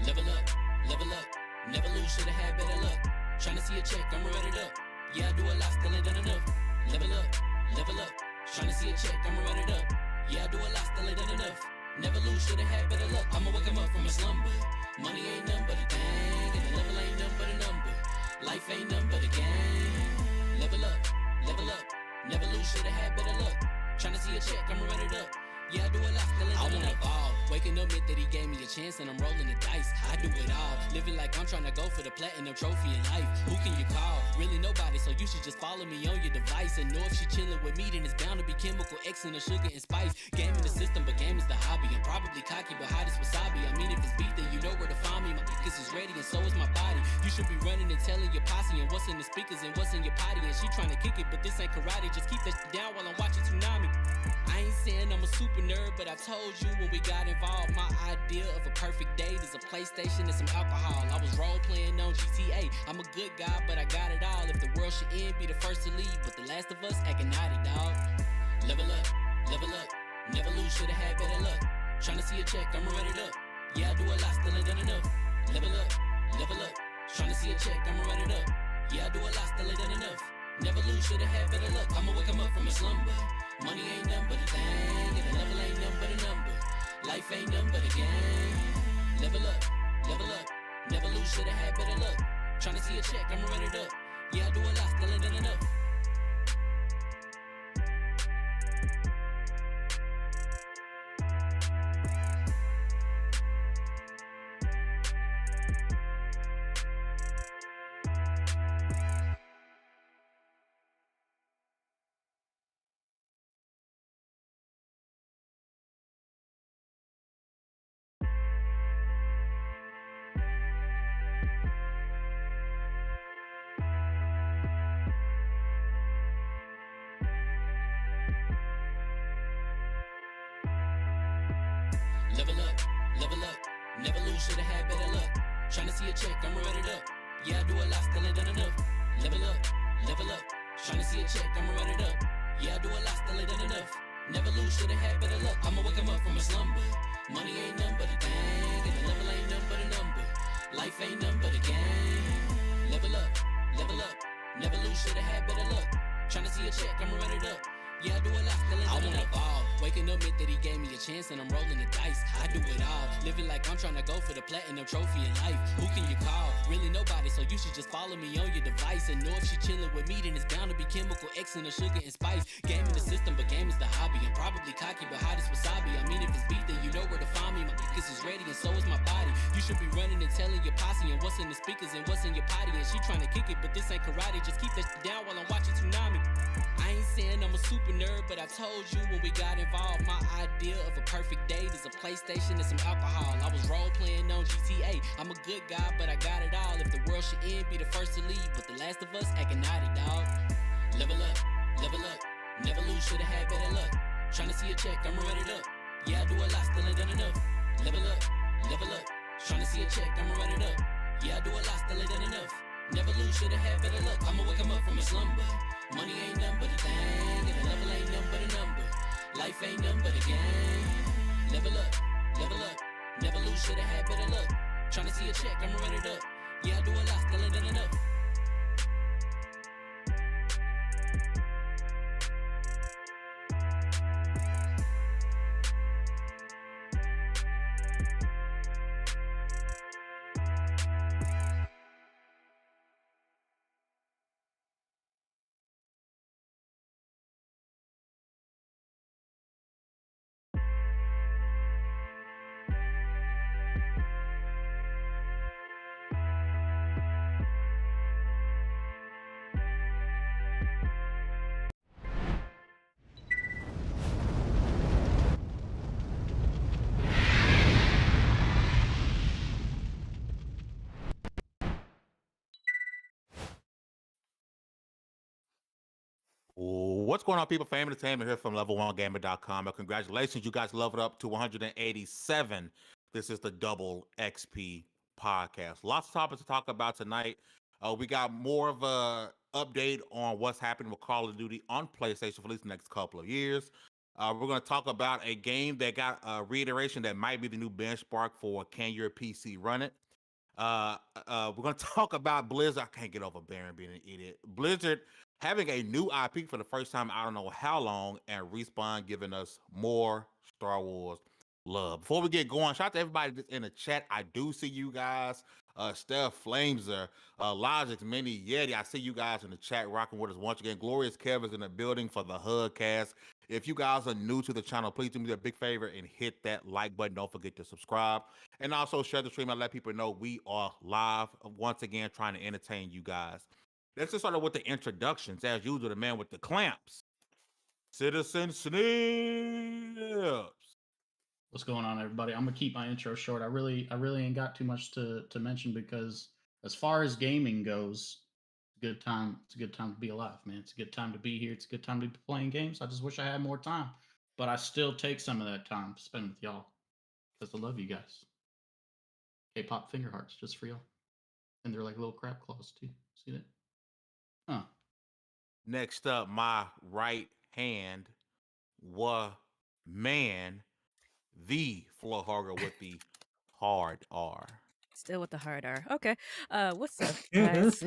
Level up, never lose, should've had better luck. Tryna see a check, I'ma run it up. Yeah, I do a lot, still ain't done enough. Level up, tryna see a check, I'ma run it up. Yeah, I do a lot, still ain't done enough. Never lose, should've had better luck. I'ma wake 'em up from a slumber. Money ain't nothing but a thing, and the level ain't nothing but a number. Life ain't nothing but a game. Level up, never lose, should've had better luck. Tryna see a check, I'ma run it up. Yeah, I do a lot, still ain't done enough. I wanna ball. Waking up meant that he gave me a chance and I'm rolling the dice. I do it all. Living like I'm trying to go for the platinum trophy in life. Who can you call? Really nobody, so you should just follow me on your device. And know if she chillin' with me, then it's bound to be chemical X and the sugar and spice. Game in the system, but game is the hobby. I'm probably cocky, but hot as wasabi. I mean, if it's beef, then you know where to find me. My focus is ready and so is my body. You should be running and telling your posse and what's in the speakers and what's in your potty. And she trying to kick it, but this ain't karate. Just keep that shit down while I'm watching Tsunami. I ain't saying I'm a super nerd, but I told you when we got involved, my idea of a perfect date is a PlayStation and some alcohol. I was role playing on GTA. I'm a good guy, but I got it all. If the world should end, be the first to leave, but the last of us acting naughty, dog. Level up, never lose, should've had better luck. Tryna see a check, I'ma run it up. Yeah, I do a lot, still ain't done enough. Level up, tryna see a check, I'ma run it up. Yeah, I do a lot, still ain't done enough. Never lose, should've had better luck. I'ma wake 'em up from a slumber. Money ain't nothing but a thing, and the level ain't nothing but a number. Life ain't nothing but a game. Level up, never lose, should've had better luck. Tryna see a check, I'ma run it up. Yeah, I do a lot, still ain't done enough. Level up, never lose, should've had better luck. Tryna see a check, I'ma run it up. Yeah, I do a lot, still ain't done enough. Level up, tryna see a check, I'ma run it up. Yeah, I do a lot, still ain't done enough. Never lose, should've had better luck. I'ma wake 'em up from a slumber. Money ain't nothing but a thing, and the level ain't nothing but a number. Life ain't nothing but a game. Level up, never lose, should've had better luck. Tryna see a check, I'ma run it up. Yeah, I do a lot, still ain't done enough. I wanna ball. Waking up meant that he gave me a chance and I'm rolling the dice. I do it all. Living like I'm trying to go for the platinum trophy in life. Who can you call? Really nobody, so you should just follow me on your device. And know if she chillin' with me, then it's bound to be chemical X and the sugar and spice. Game in the system, but game is the hobby. I'm probably cocky, but hot as wasabi. I mean, if it's beef, then you know where to find me. My focus is ready and so is my body. You should be running and telling your posse and what's in the speakers and what's in your potty. And she trying to kick it, but this ain't karate. Just keep that shit down while I'm watching Tsunami. I ain't saying I'm a super nerd, but I told you when we got involved, my idea of a perfect date is a PlayStation and some alcohol. I was role playing on GTA. I'm a good guy, but I got it all. If the world should end, be the first to leave, but the last of us acting naughty, dog. Level up, never lose, should've had better luck. Tryna see a check, I'ma run it up. Yeah, I do a lot, still ain't done enough. Level up, tryna see a check, I'ma run it up. Yeah, I do a lot, still ain't done enough. Never lose, should've had better luck. I'ma wake 'em up from a slumber. Money ain't nothing but a thing, and the level ain't nothing but a number. Life ain't nothing but a game. Level up, never lose, should've had better luck. Tryna see a check, I'ma run it up. Yeah, I do a lot, still ain't done enough. What's going on, people? Fame Entertainment here from level1gamer.com. Congratulations, you guys leveled up to 187. This is the Double XP podcast. Lots of topics to talk about tonight. We got more of a update on what's happening with Call of Duty on PlayStation for at least the next couple of years. We're going to talk about a game that got a reiteration that might be the new benchmark for can your PC run it. We're going to talk about Blizzard. I can't get over Baron being an idiot. Blizzard having a new IP for the first time, I don't know how long, and Respawn giving us more Star Wars love. Before we get going, shout out to everybody that's in the chat. I do see you guys. Steph Flameser, Logic, Mini Yeti. I see you guys in the chat rocking with us once again. Glorious Kevin's in the building for the Hugcast. If you guys are new to the channel, please do me a big favor and hit that like button. Don't forget to subscribe. And also share the stream and let people know we are live once again trying to entertain you guys. Let's just start with the introductions. As usual, the man with the clamps, Citizen Snips. What's going on, everybody? I'm gonna keep my intro short. I really ain't got too much to mention because as far as gaming goes, good time. It's a good time to be alive, man. It's a good time to be here. It's a good time to be playing games. I just wish I had more time, but I still take some of that time to spend with y'all because I love you guys. K-pop finger hearts just for y'all, and they're like little crab claws too. See that? Huh. Next up, my right hand, man, the floor hogger with the hard R. Still with the hard R. Okay. What's up, guys?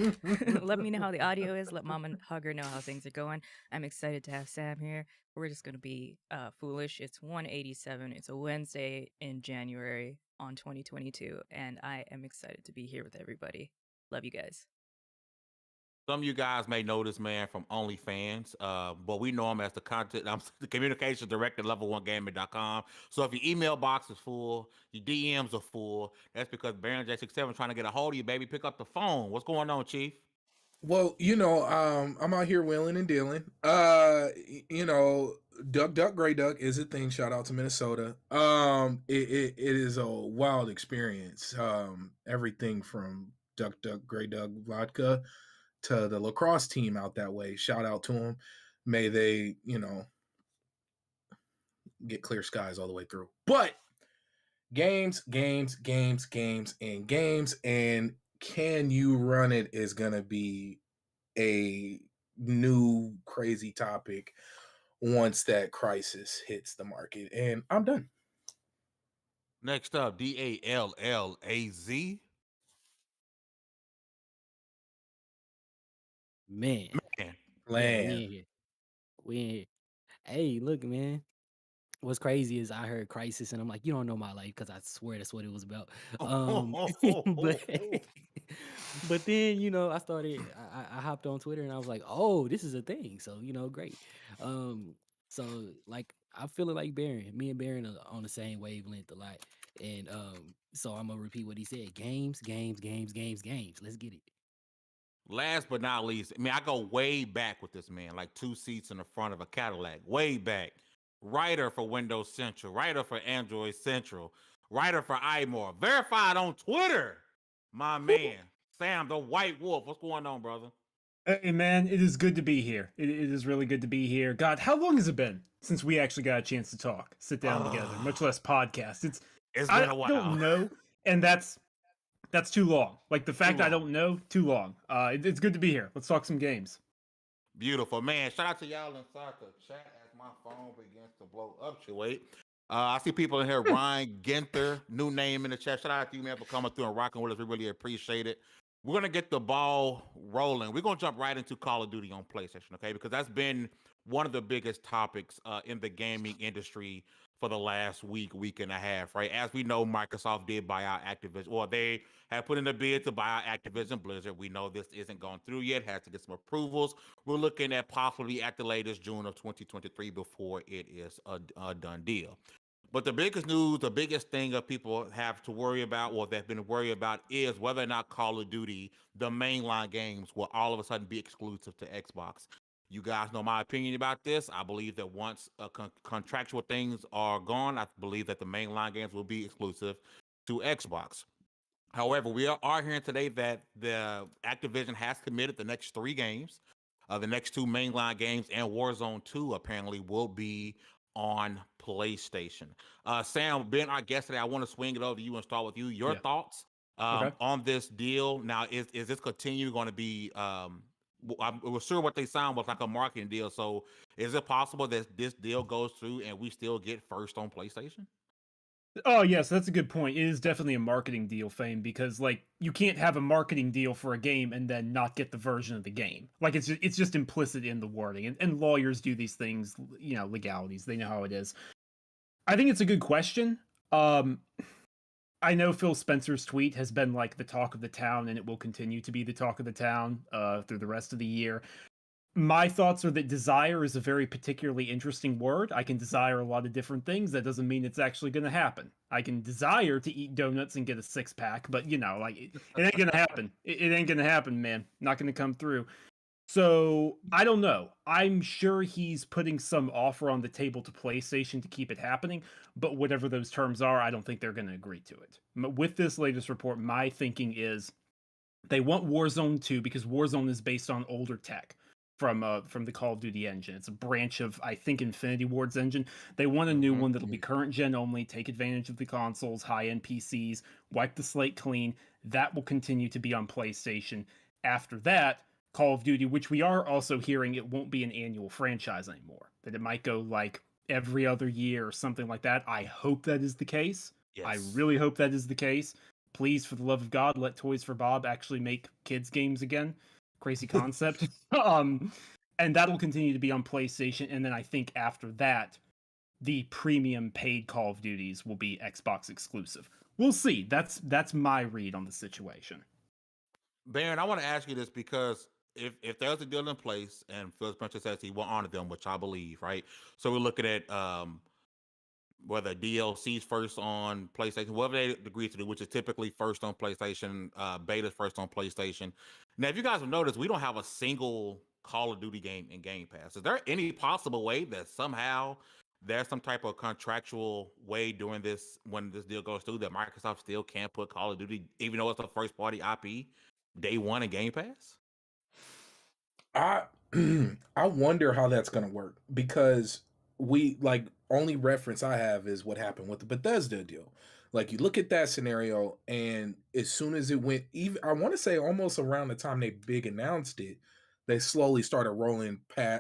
Let me know how the audio is. Let Mom and Hugger know how things are going. I'm excited to have Sam here. We're just gonna be foolish. It's 187. It's a Wednesday in January on 2022, and I am excited to be here with everybody. Love you guys. Some of you guys may know this man from OnlyFans, but we know him as the the communications director at level1gaming.com. So if your email box is full, your DMs are full, that's because Baron J67 trying to get a hold of you, baby. Pick up the phone. What's going on, Chief? Well, I'm out here wheeling and dealing. Duck Duck Gray Duck is a thing. Shout out to Minnesota. It is a wild experience. Everything from Duck Duck Gray Duck vodka to the lacrosse team out that way. Shout out to them. May they, get clear skies all the way through. But games, and can you run it is gonna be a new crazy topic once that Crysis hits the market. And I'm done. Next up, DALLAZ. Man. Man. Yeah, we in here. We in here. Hey, look, man. What's crazy is I heard Crysis and I'm like, you don't know my life because I swear that's what it was about. But but then I started. I hopped on Twitter and I was like, oh, this is a thing. So great. So like I'm feeling like Baron. Me and Baron are on the same wavelength a lot, and so I'm gonna repeat what he said: games. Let's get it. Last but not least, I mean, I go way back with this man, like 2 seats in the front of a Cadillac, way back. Writer for Windows Central, writer for Android Central, writer for iMore, verified on Twitter. My man, Sam, the White Wolf. What's going on, brother? Hey, man, it is good to be here. It is really good to be here. God, how long has it been since we actually got a chance to talk, sit down together, much less podcast? It's been a while. I don't know, and that's too long. Like the fact I don't know, too long. It's good to be here. Let's talk some games. Beautiful, man. Shout out to y'all inside the chat as my phone begins to blow up. Wait. I see people in here. Ryan Ginther, new name in the chat. Shout out to you, man, for coming through and rocking with us. We really appreciate it. We're going to get the ball rolling. We're going to jump right into Call of Duty on PlayStation, okay? Because that's been one of the biggest topics in the gaming industry for the last week and a half, right? As we know, Microsoft did buy out Activision, or they have put in a bid to buy out Activision Blizzard. We know this isn't gone through yet, has to get some approvals. We're looking at possibly at the latest June of 2023 before it is a done deal. But the biggest news, the biggest thing that people have to worry about, or they've been worried about, is whether or not Call of Duty, the mainline games, will all of a sudden be exclusive to Xbox. You guys know my opinion about this. I believe that once contractual things are gone, I believe that the mainline games will be exclusive to Xbox. However, we are hearing today that the Activision has committed the next 3 games. The next 2 mainline games and Warzone 2 apparently will be on PlayStation. Sam, being our guest today, I want to swing it over to you and start with you. Your thoughts on this deal. Now, is this continue going to be we're sure what they signed was like a marketing deal. So is it possible that this deal goes through and we still get first on PlayStation? Oh yes, that's a good point. It is definitely a marketing deal, Fame, because like you can't have a marketing deal for a game and then not get the version of the game. Like it's just implicit in the wording, and lawyers do these things, you know, legalities. They know how it is. I think it's a good question. I know Phil Spencer's tweet has been like the talk of the town, and it will continue to be the talk of the town through the rest of the year. My thoughts are that desire is a very particularly interesting word. I can desire a lot of different things. That doesn't mean it's actually going to happen. I can desire to eat donuts and get a six-pack, but you know, like it ain't going to happen. It ain't going to happen, man. Not going to come through. So I don't know. I'm sure he's putting some offer on the table to PlayStation to keep it happening, but whatever those terms are, I don't think they're going to agree to it. With this latest report, my thinking is they want Warzone 2 because Warzone is based on older tech from the Call of Duty engine. It's a branch of, I think, Infinity Ward's engine. They want a new one that'll be current gen only, take advantage of the consoles, high-end PCs, wipe the slate clean. That will continue to be on PlayStation. After that, Call of Duty, which we are also hearing it won't be an annual franchise anymore, that it might go like every other year or something like that. I hope that is the case. Yes. I really hope that is the case. Please, for the love of God, let Toys for Bob actually make kids games again. Crazy concept. And that'll continue to be on PlayStation. And then I think after that, the premium paid Call of Duties will be Xbox exclusive. We'll see. That's my read on the situation. Baron, I want to ask you this because if there's a deal in place and Phil Spencer says he will honor them, which I believe, right? So we're looking at whether DLC's first on PlayStation, whatever they agree to do, which is typically first on PlayStation, beta's first on PlayStation. Now, if you guys have noticed, we don't have a single Call of Duty game in Game Pass. Is there any possible way that somehow there's some type of contractual way doing this when this deal goes through that Microsoft still can't put Call of Duty, even though it's a first party IP, day one in Game Pass? I I wonder how that's gonna work because we like only reference I have is what happened with the Bethesda deal. Like you look at that scenario, and as soon as it went, even I want to say almost around the time they big announced it, they slowly started rolling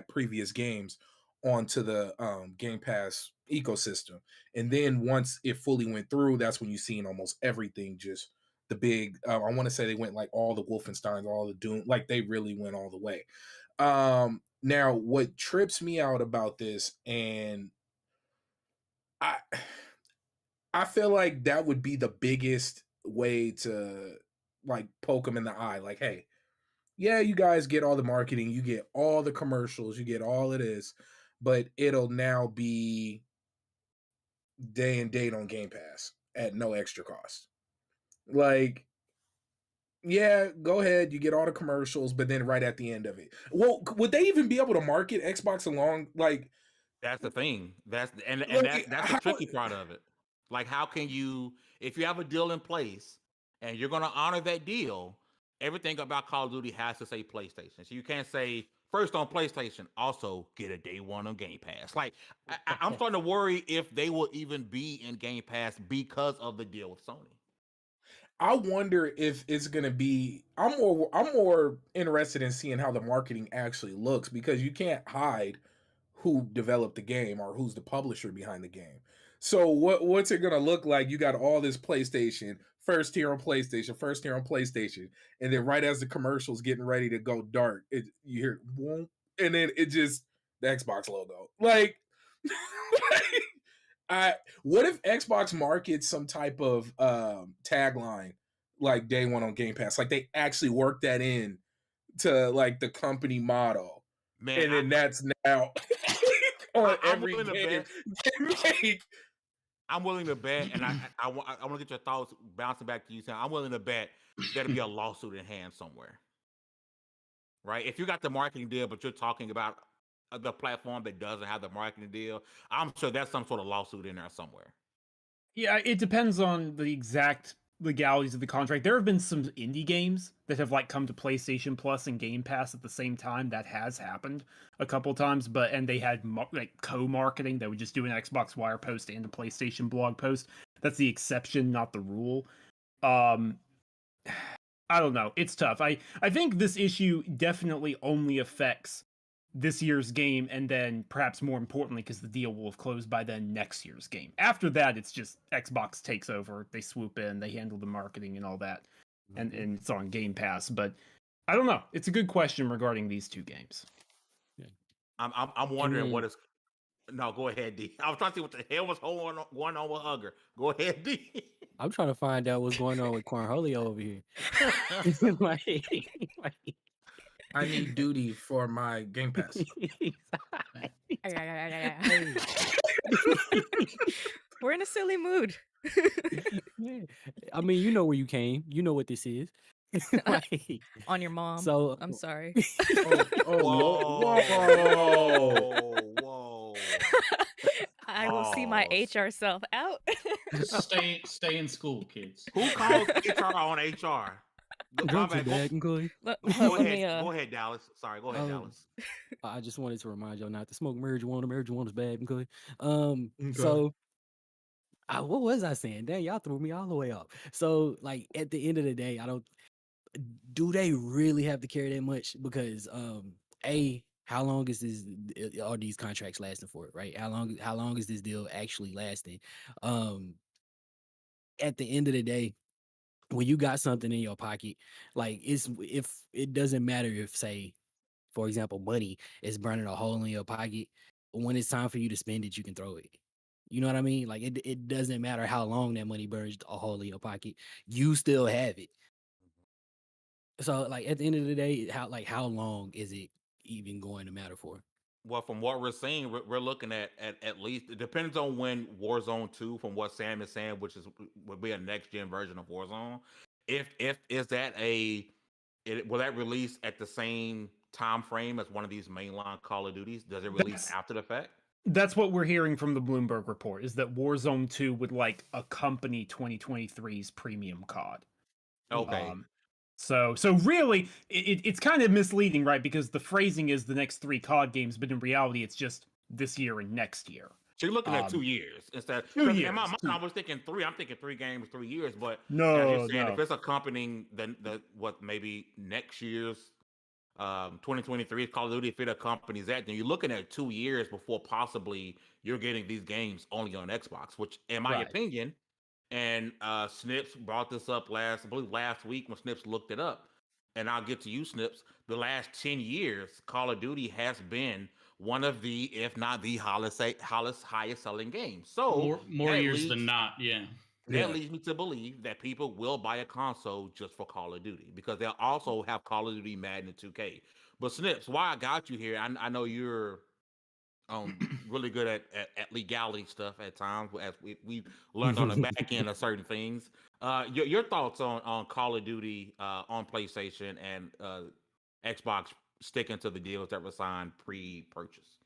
previous games onto the Game Pass ecosystem. And then once it fully went through, that's when you seen almost everything just the big. I want to say they went like all the Wolfensteins, all the Doom, like they really went all the way. Now what trips me out about this, and I I feel like that would be the biggest way to like poke them in the eye. Like, hey, yeah, you guys get all the marketing, you get all the commercials, you get all of this, but it'll now be day and date on Game Pass at no extra cost. Like, yeah, go ahead, you get all the commercials, but then right at the end of it. Well, would they even be able to market Xbox along like That's the thing. That's like that's the how tricky part of it. Like, how can you, if you have a deal in place and you're going to honor that deal, everything about Call of Duty has to say PlayStation. So you can't say first on PlayStation, also get a day one on Game Pass. Like, I'm starting to worry if they will even be in Game Pass because of the deal with Sony. I wonder if it's gonna be. I'm more interested in seeing how the marketing actually looks because you can't hide who developed the game or who's the publisher behind the game. So what's it gonna look like? You got all this PlayStation first here on PlayStation, first here on PlayStation, and then right as the commercials getting ready to go dark, you hear boom, and then it just the Xbox logo. Like, I what if Xbox markets some type of tagline like day one on Game Pass? Like they actually work that in to like the company motto. Man, And then that's now on I'm every willing to game. bet. I'm willing to bet, and I want to get your thoughts bouncing back to you, Sam. I'm willing to bet there'll be a lawsuit in hand somewhere, right? If you got the marketing deal, but you're talking about the platform that doesn't have the marketing deal, I'm sure there's some sort of lawsuit in there somewhere. Yeah, it depends on the exact legalities of the contract. There have been some indie games that have like come to PlayStation Plus and Game Pass at the same time. That has happened a couple times, and they had like co-marketing. They would just do an Xbox Wire post and a PlayStation blog post. That's the exception, not the rule. I I don't know. It's tough. I think this issue definitely only affects this year's game, and then perhaps more importantly, because the deal will have closed by then, next year's game. After that, it's just Xbox takes over. They swoop in, they handle the marketing and all that, and it's on Game Pass. But I don't know. It's a good question regarding these two games. I'm wondering what is. No, go ahead, D. I was trying to see what the hell was going on with Hugger. Go ahead, D. I'm trying to find out what's going on with Cornholio over here. Like, I need duty for my Game Pass. We're in a silly mood. I mean, you know where you came. You know what this is. Like, On your mom. so I'm sorry. Whoa. I will see my Pause. HR self out. Stay in school, kids. Who calls HR on HR? Go to bed, Chloe. Let Go me, ahead, Dallas. Sorry, go ahead, Dallas. I just wanted to remind y'all not to smoke marijuana. Marijuana's bad, Chloe. Okay. So what was I saying? Damn, y'all threw me all the way off. So, like, at the end of the day, do they really have to care that much? Because how long is are these contracts lasting for, right? How long is this deal actually lasting? At the end of the day, when you got something in your pocket, like, if it doesn't matter if, say, for example, money is burning a hole in your pocket, when it's time for you to spend it, you can throw it. You know what I mean? Like, it doesn't matter how long that money burns a hole in your pocket, you still have it. So, like, at the end of the day, how long is it even going to matter for? Well, from what we're seeing, we're looking at least, it depends on when Warzone 2, from what Sam is saying, which would be a next gen version of Warzone. If is that will that release at the same time frame as one of these mainline Call of Duties? Does it release after the fact? That's what we're hearing from the Bloomberg report, is that Warzone 2 would like accompany 2023's premium COD. Okay. So really, it's kind of misleading, right? Because the phrasing is the next 3 COD games, but in reality, it's just this year and next year. So you're looking at 2 years instead. 2 years. In my mind, I was thinking 3. I'm thinking 3 games, 3 years. But No, as you're saying, no. if it's accompanying maybe next year's 2023 Call of Duty, if it accompanies that, then you're looking at 2 years before possibly you're getting these games only on Xbox. Which, in my opinion, and Snips brought this up last week when Snips looked it up. And I'll get to you, Snips. The last 10 years, Call of Duty has been one of the, if not the highest selling games. So more years than not, yeah. That leads me to believe that people will buy a console just for Call of Duty, because they'll also have Call of Duty, Madden, and 2K. But Snips, why I got you here, I know you're really good at legality stuff at times, as we learned on the back end of certain things. Your thoughts on Call of Duty on PlayStation and Xbox sticking to the deals that were signed pre-purchase?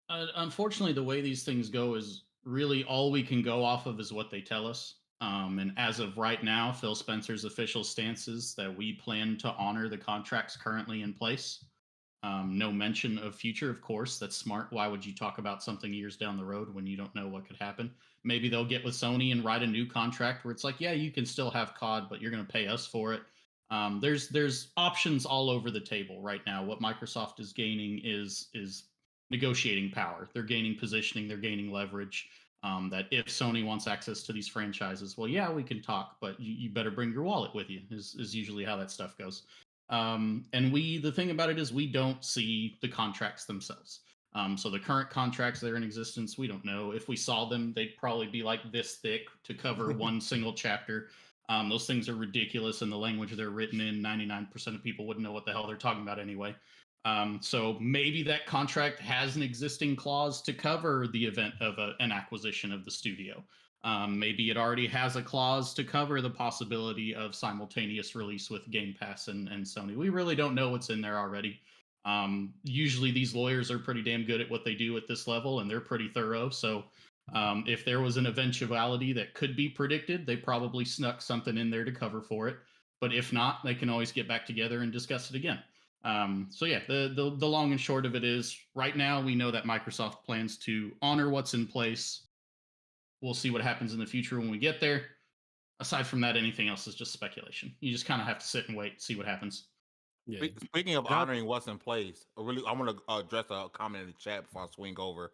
Unfortunately, the way these things go is really all we can go off of is what they tell us. And as of right now, Phil Spencer's official stance is that we plan to honor the contracts currently in place. No mention of future, of course. That's smart. Why would you talk about something years down the road when you don't know what could happen? Maybe they'll get with Sony and write a new contract where it's like, yeah, you can still have COD, but you're going to pay us for it. There's options all over the table right now. What Microsoft is gaining is negotiating power. They're gaining positioning. They're gaining leverage. That if Sony wants access to these franchises, well, yeah, we can talk, but you better bring your wallet with you. Is usually how that stuff goes. And the thing about it is we don't see the contracts themselves. So the current contracts that are in existence, we don't know. If we saw them, they'd probably be like this thick to cover one single chapter. Those things are ridiculous, and the language they're written in, 99% of people wouldn't know what the hell they're talking about anyway. So maybe that contract has an existing clause to cover the event of an acquisition of the studio. Maybe it already has a clause to cover the possibility of simultaneous release with Game Pass and Sony. We really don't know what's in there already. Usually these lawyers are pretty damn good at what they do at this level, and they're pretty thorough. So if there was an eventuality that could be predicted, they probably snuck something in there to cover for it. But if not, they can always get back together and discuss it again. So yeah, the long and short of it is, right now we know that Microsoft plans to honor what's in place. We'll see what happens in the future when we get there. aside from that, anything else is just speculation. You just kind of have to sit and wait, see what happens. Yeah. Speaking of And I- honoring what's in place, I want to address a comment in the chat before I swing over.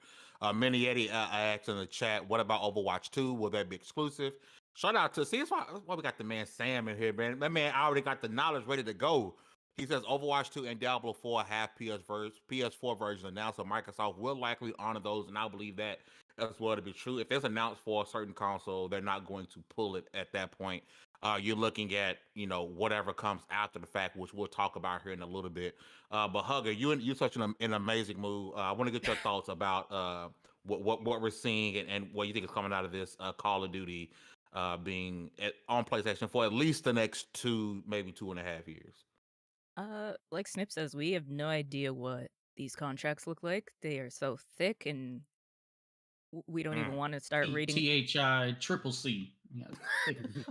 Mini Eddie asked in the chat, "What about Overwatch 2? Will that be exclusive?" Shout out to that's why we got the man Sam in here, man. That man already got the knowledge ready to go. He says Overwatch 2 and Diablo 4 have PS4 versions announced, so Microsoft will likely honor those, and I believe that as well to be true. If it's announced for a certain console, they're not going to pull it at that point. You're looking at whatever comes after the fact, which we'll talk about here in a little bit. But Hugger, you're such an amazing move. I want to get your thoughts about what we're seeing and what you think is coming out of this Call of Duty being on PlayStation for at least the next 2, maybe 2.5 years. Like Snip says, we have no idea what these contracts look like. They are so thick, and we don't even want to start reading. THICC. Yeah,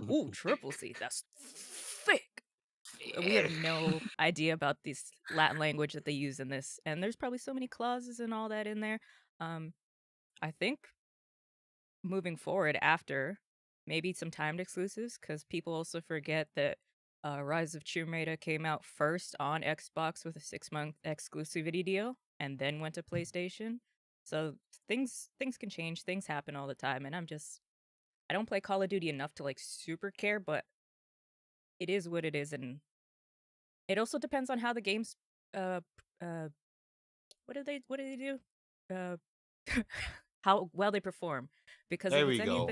Ooh, triple C. That's thick. We have no idea about this Latin language that they use in this, and there's probably so many clauses and all that in there. I think moving forward after maybe some timed exclusives, because people also forget that Rise of Tomb Raider came out first on Xbox with a 6-month exclusivity deal, and then went to PlayStation. So things can change. Things happen all the time, and I don't play Call of Duty enough to like super care, but it is what it is, and it also depends on how the games what do they do? How well they perform. Because There if we it's go.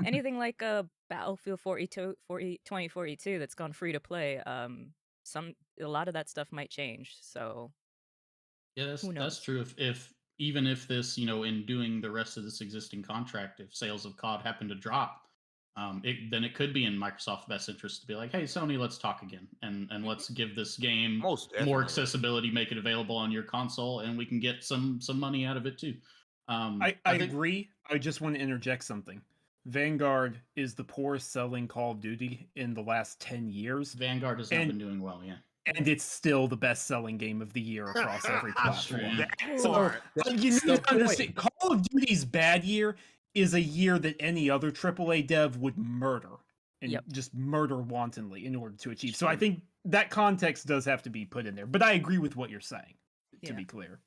anything like Battlefield 2042 that's gone free to play, a lot of that stuff might change. So yeah, who knows? that's true. If even if this, in doing the rest of this existing contract, if sales of COD happen to drop, then it could be in Microsoft's best interest to be like, hey, Sony, let's talk again, and let's give this game Most more definitely. accessibility, make it available on your console, and we can get some money out of it too. I think- agree. I just want to interject something. Vanguard is the poorest selling Call of Duty in the last 10 years. Vanguard has not And- been doing well, yeah. And it's still the best-selling game of the year across every That's true, platform. yeah. So Part. you need the to understand, Call of Duty's bad year is a year that any other AAA dev would murder and Yep. just murder wantonly in order to achieve. It's So I true. think that context does have to be put in there. But I agree with what you're saying, to Yeah. be clear.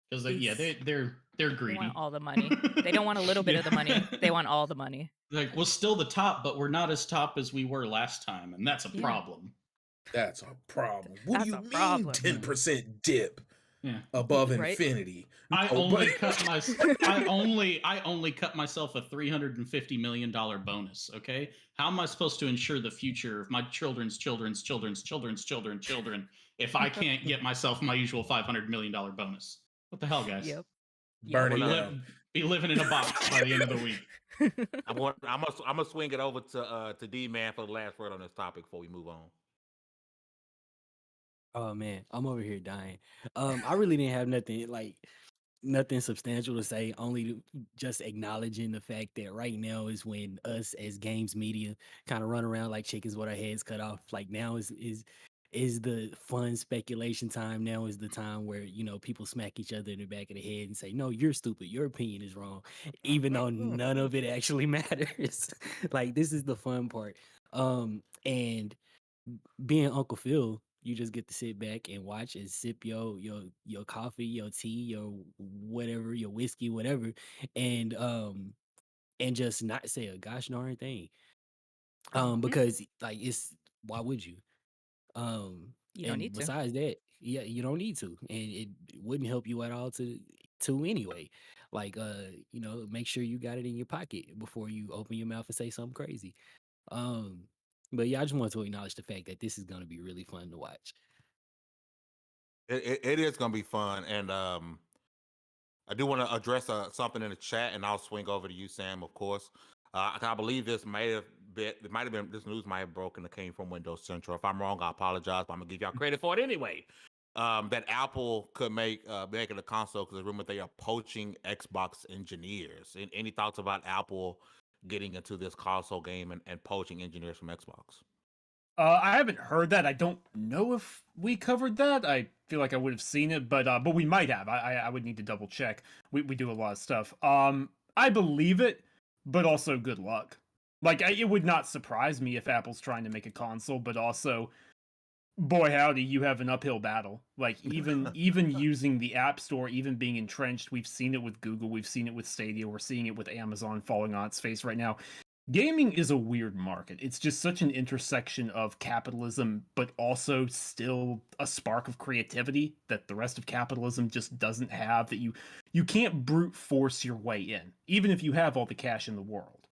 Because It's- they're They greedy. want all the money. They don't want a little bit of the money. They want all the money. Like, we're still the top, but we're not as top as we were last time, and that's a Yeah. problem. That's a problem. What That's do you a mean problem. 10% dip Yeah. above Right? infinity? I No, only but- cut my I only cut myself a $350 million bonus. Okay, how am I supposed to ensure the future of my children's children if I can't get myself my usual $500 million bonus? What the hell, guys? Yep. Burn it Be, down. be living in a box by the end of the week. I'm gonna swing it over to D Man for the last word on this topic before we move on. Oh man, I'm over here dying. I really didn't have nothing substantial to say. Only just acknowledging the fact that right now is when us as games media kind of run around like chickens with our heads cut off. Like now is the fun speculation time. Now is the time where people smack each other in the back of the head and say, "No, you're stupid. Your opinion is wrong," even though none of it actually matters. Like this is the fun part. And being Uncle Phil, you just get to sit back and watch and sip your coffee, your tea, your whatever, your whiskey, whatever, and just not say a gosh darn thing. Because like it's why would you? You don't and need to. besides that, yeah, you don't need to, and it wouldn't help you at all to anyway. Like make sure you got it in your pocket before you open your mouth and say something crazy. But yeah, I just want to acknowledge the fact that this is going to be really fun to watch. It is gonna be fun, and I do want to address something in the chat, and I'll swing over to you, Sam. Of course, I believe this might have been this news might have broken. It came from Windows Central. If I'm wrong, I apologize, but I'm gonna give y'all credit for it anyway. That Apple could make it a console because remember they are poaching Xbox engineers. Any thoughts about Apple getting into this console game and poaching engineers from Xbox? I haven't heard that. I don't know if we covered that. I feel like I would have seen it, but we might have. I would need to double check. We do a lot of stuff. I believe it, but also good luck. Like, it would not surprise me if Apple's trying to make a console, but also, boy howdy, you have an uphill battle. Like, even using the App Store, even being entrenched, we've seen it with Google, we've seen it with Stadia, we're seeing it with Amazon falling on its face right now. Gaming is a weird market. It's just such an intersection of capitalism, but also still a spark of creativity that the rest of capitalism just doesn't have, that you can't brute force your way in, even if you have all the cash in the world.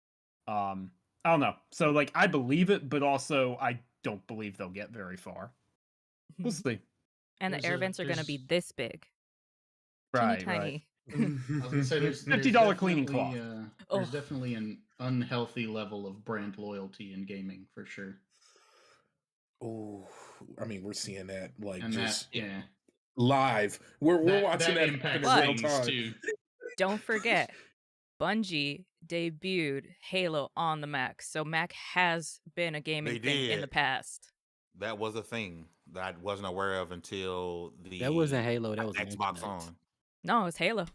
I don't know. So, like, I believe it, but also I don't believe they'll get very far. We'll see. And the air vents are going to be this big. Teeny Right, tiny. I was gonna say there's $50 cleaning cloth. There's definitely an unhealthy level of brand loyalty in gaming for sure. Oh, I mean, we're seeing that like And just yeah, live. We're watching that happen impacts in real things time. too. Don't forget, Bungie debuted Halo on the Mac, so Mac has been a gaming thing in the past. That was a thing that I wasn't aware of until That wasn't Halo. That was Xbox Ultimate. On. No, it was Halo.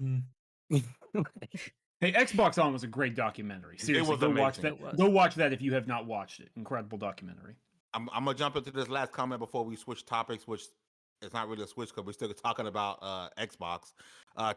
Hey, Xbox On was a great documentary. Seriously, was go amazing. watch that. It was. Go watch that if you have not watched it. Incredible documentary. I'm gonna jump into this last comment before we switch topics, which it's not really a switch because we're still talking about Xbox.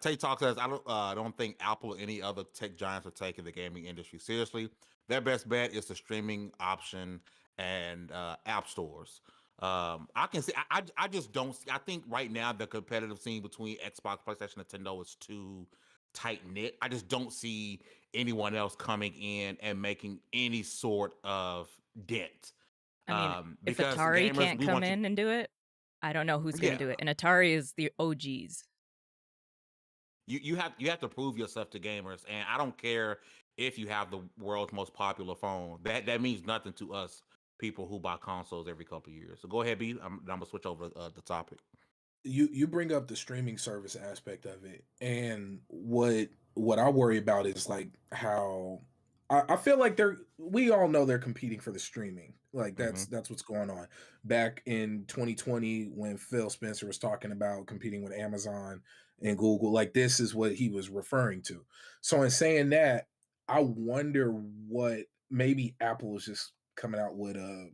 Tate Talk says, I don't think Apple or any other tech giants are taking the gaming industry seriously. Their best bet is the streaming option and app stores. I can see. I just don't see. I think right now the competitive scene between Xbox, PlayStation, Nintendo is too tight knit. I just don't see anyone else coming in and making any sort of dent. I mean, if Because Atari gamers, can't we come want you- in and do it, I don't know who's going to do it. And Atari is the OGs. You have to prove yourself to gamers, and I don't care if you have the world's most popular phone. That means nothing to us people who buy consoles every couple of years. So go ahead, B. I'm gonna switch over the topic. You bring up the streaming service aspect of it, and what I worry about is like how I feel like we all know they're competing for the streaming. Like that's what's going on. Back in 2020 when Phil Spencer was talking about competing with Amazon and Google, like this is what he was referring to. So in saying that, I wonder what maybe Apple is just coming out with a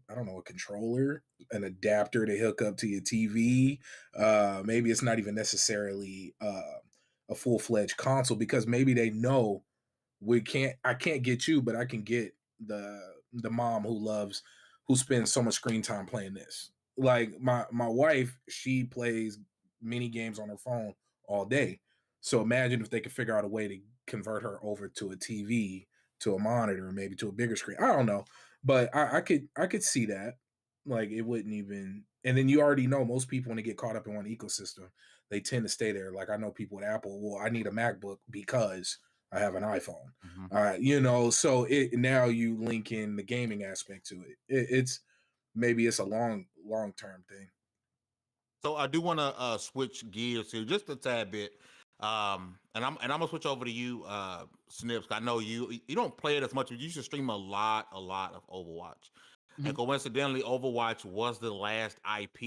controller, an adapter to hook up to your TV. Maybe it's not even necessarily a full-fledged console because maybe they know I can't get you, but I can get the mom who spends so much screen time playing this. Like my wife, she plays mini games on her phone all day. So imagine if they could figure out a way to convert her over to a TV, to a monitor, maybe to a bigger screen. I don't know, but I could see that. Like it wouldn't even. And then you already know most people when they get caught up in one ecosystem, they tend to stay there. Like I know people at Apple. Well, I need a MacBook because I have an iPhone. So now you link in the gaming aspect to it. It's maybe it's a long term thing. So I do want to switch gears here just a tad bit, and I'm gonna switch over to you, Snips. I know you don't play it as much, but you used to stream a lot of Overwatch, and coincidentally, Overwatch was the last IP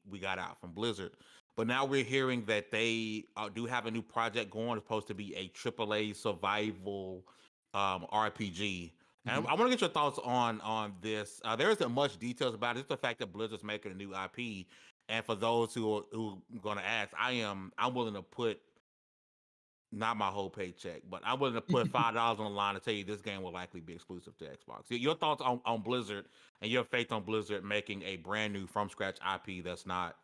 we got out from Blizzard. But now we're hearing that they do have a new project going. It's supposed to be a AAA survival RPG. And I want to get your thoughts on this. There isn't much details about it. It's the fact that Blizzard's making a new IP. And for those who are going to ask, I'm willing to put not my whole paycheck, but I'm willing to put $5 on the line to tell you this game will likely be exclusive to Xbox. Your thoughts on Blizzard and your faith on Blizzard making a brand new from scratch IP that's not,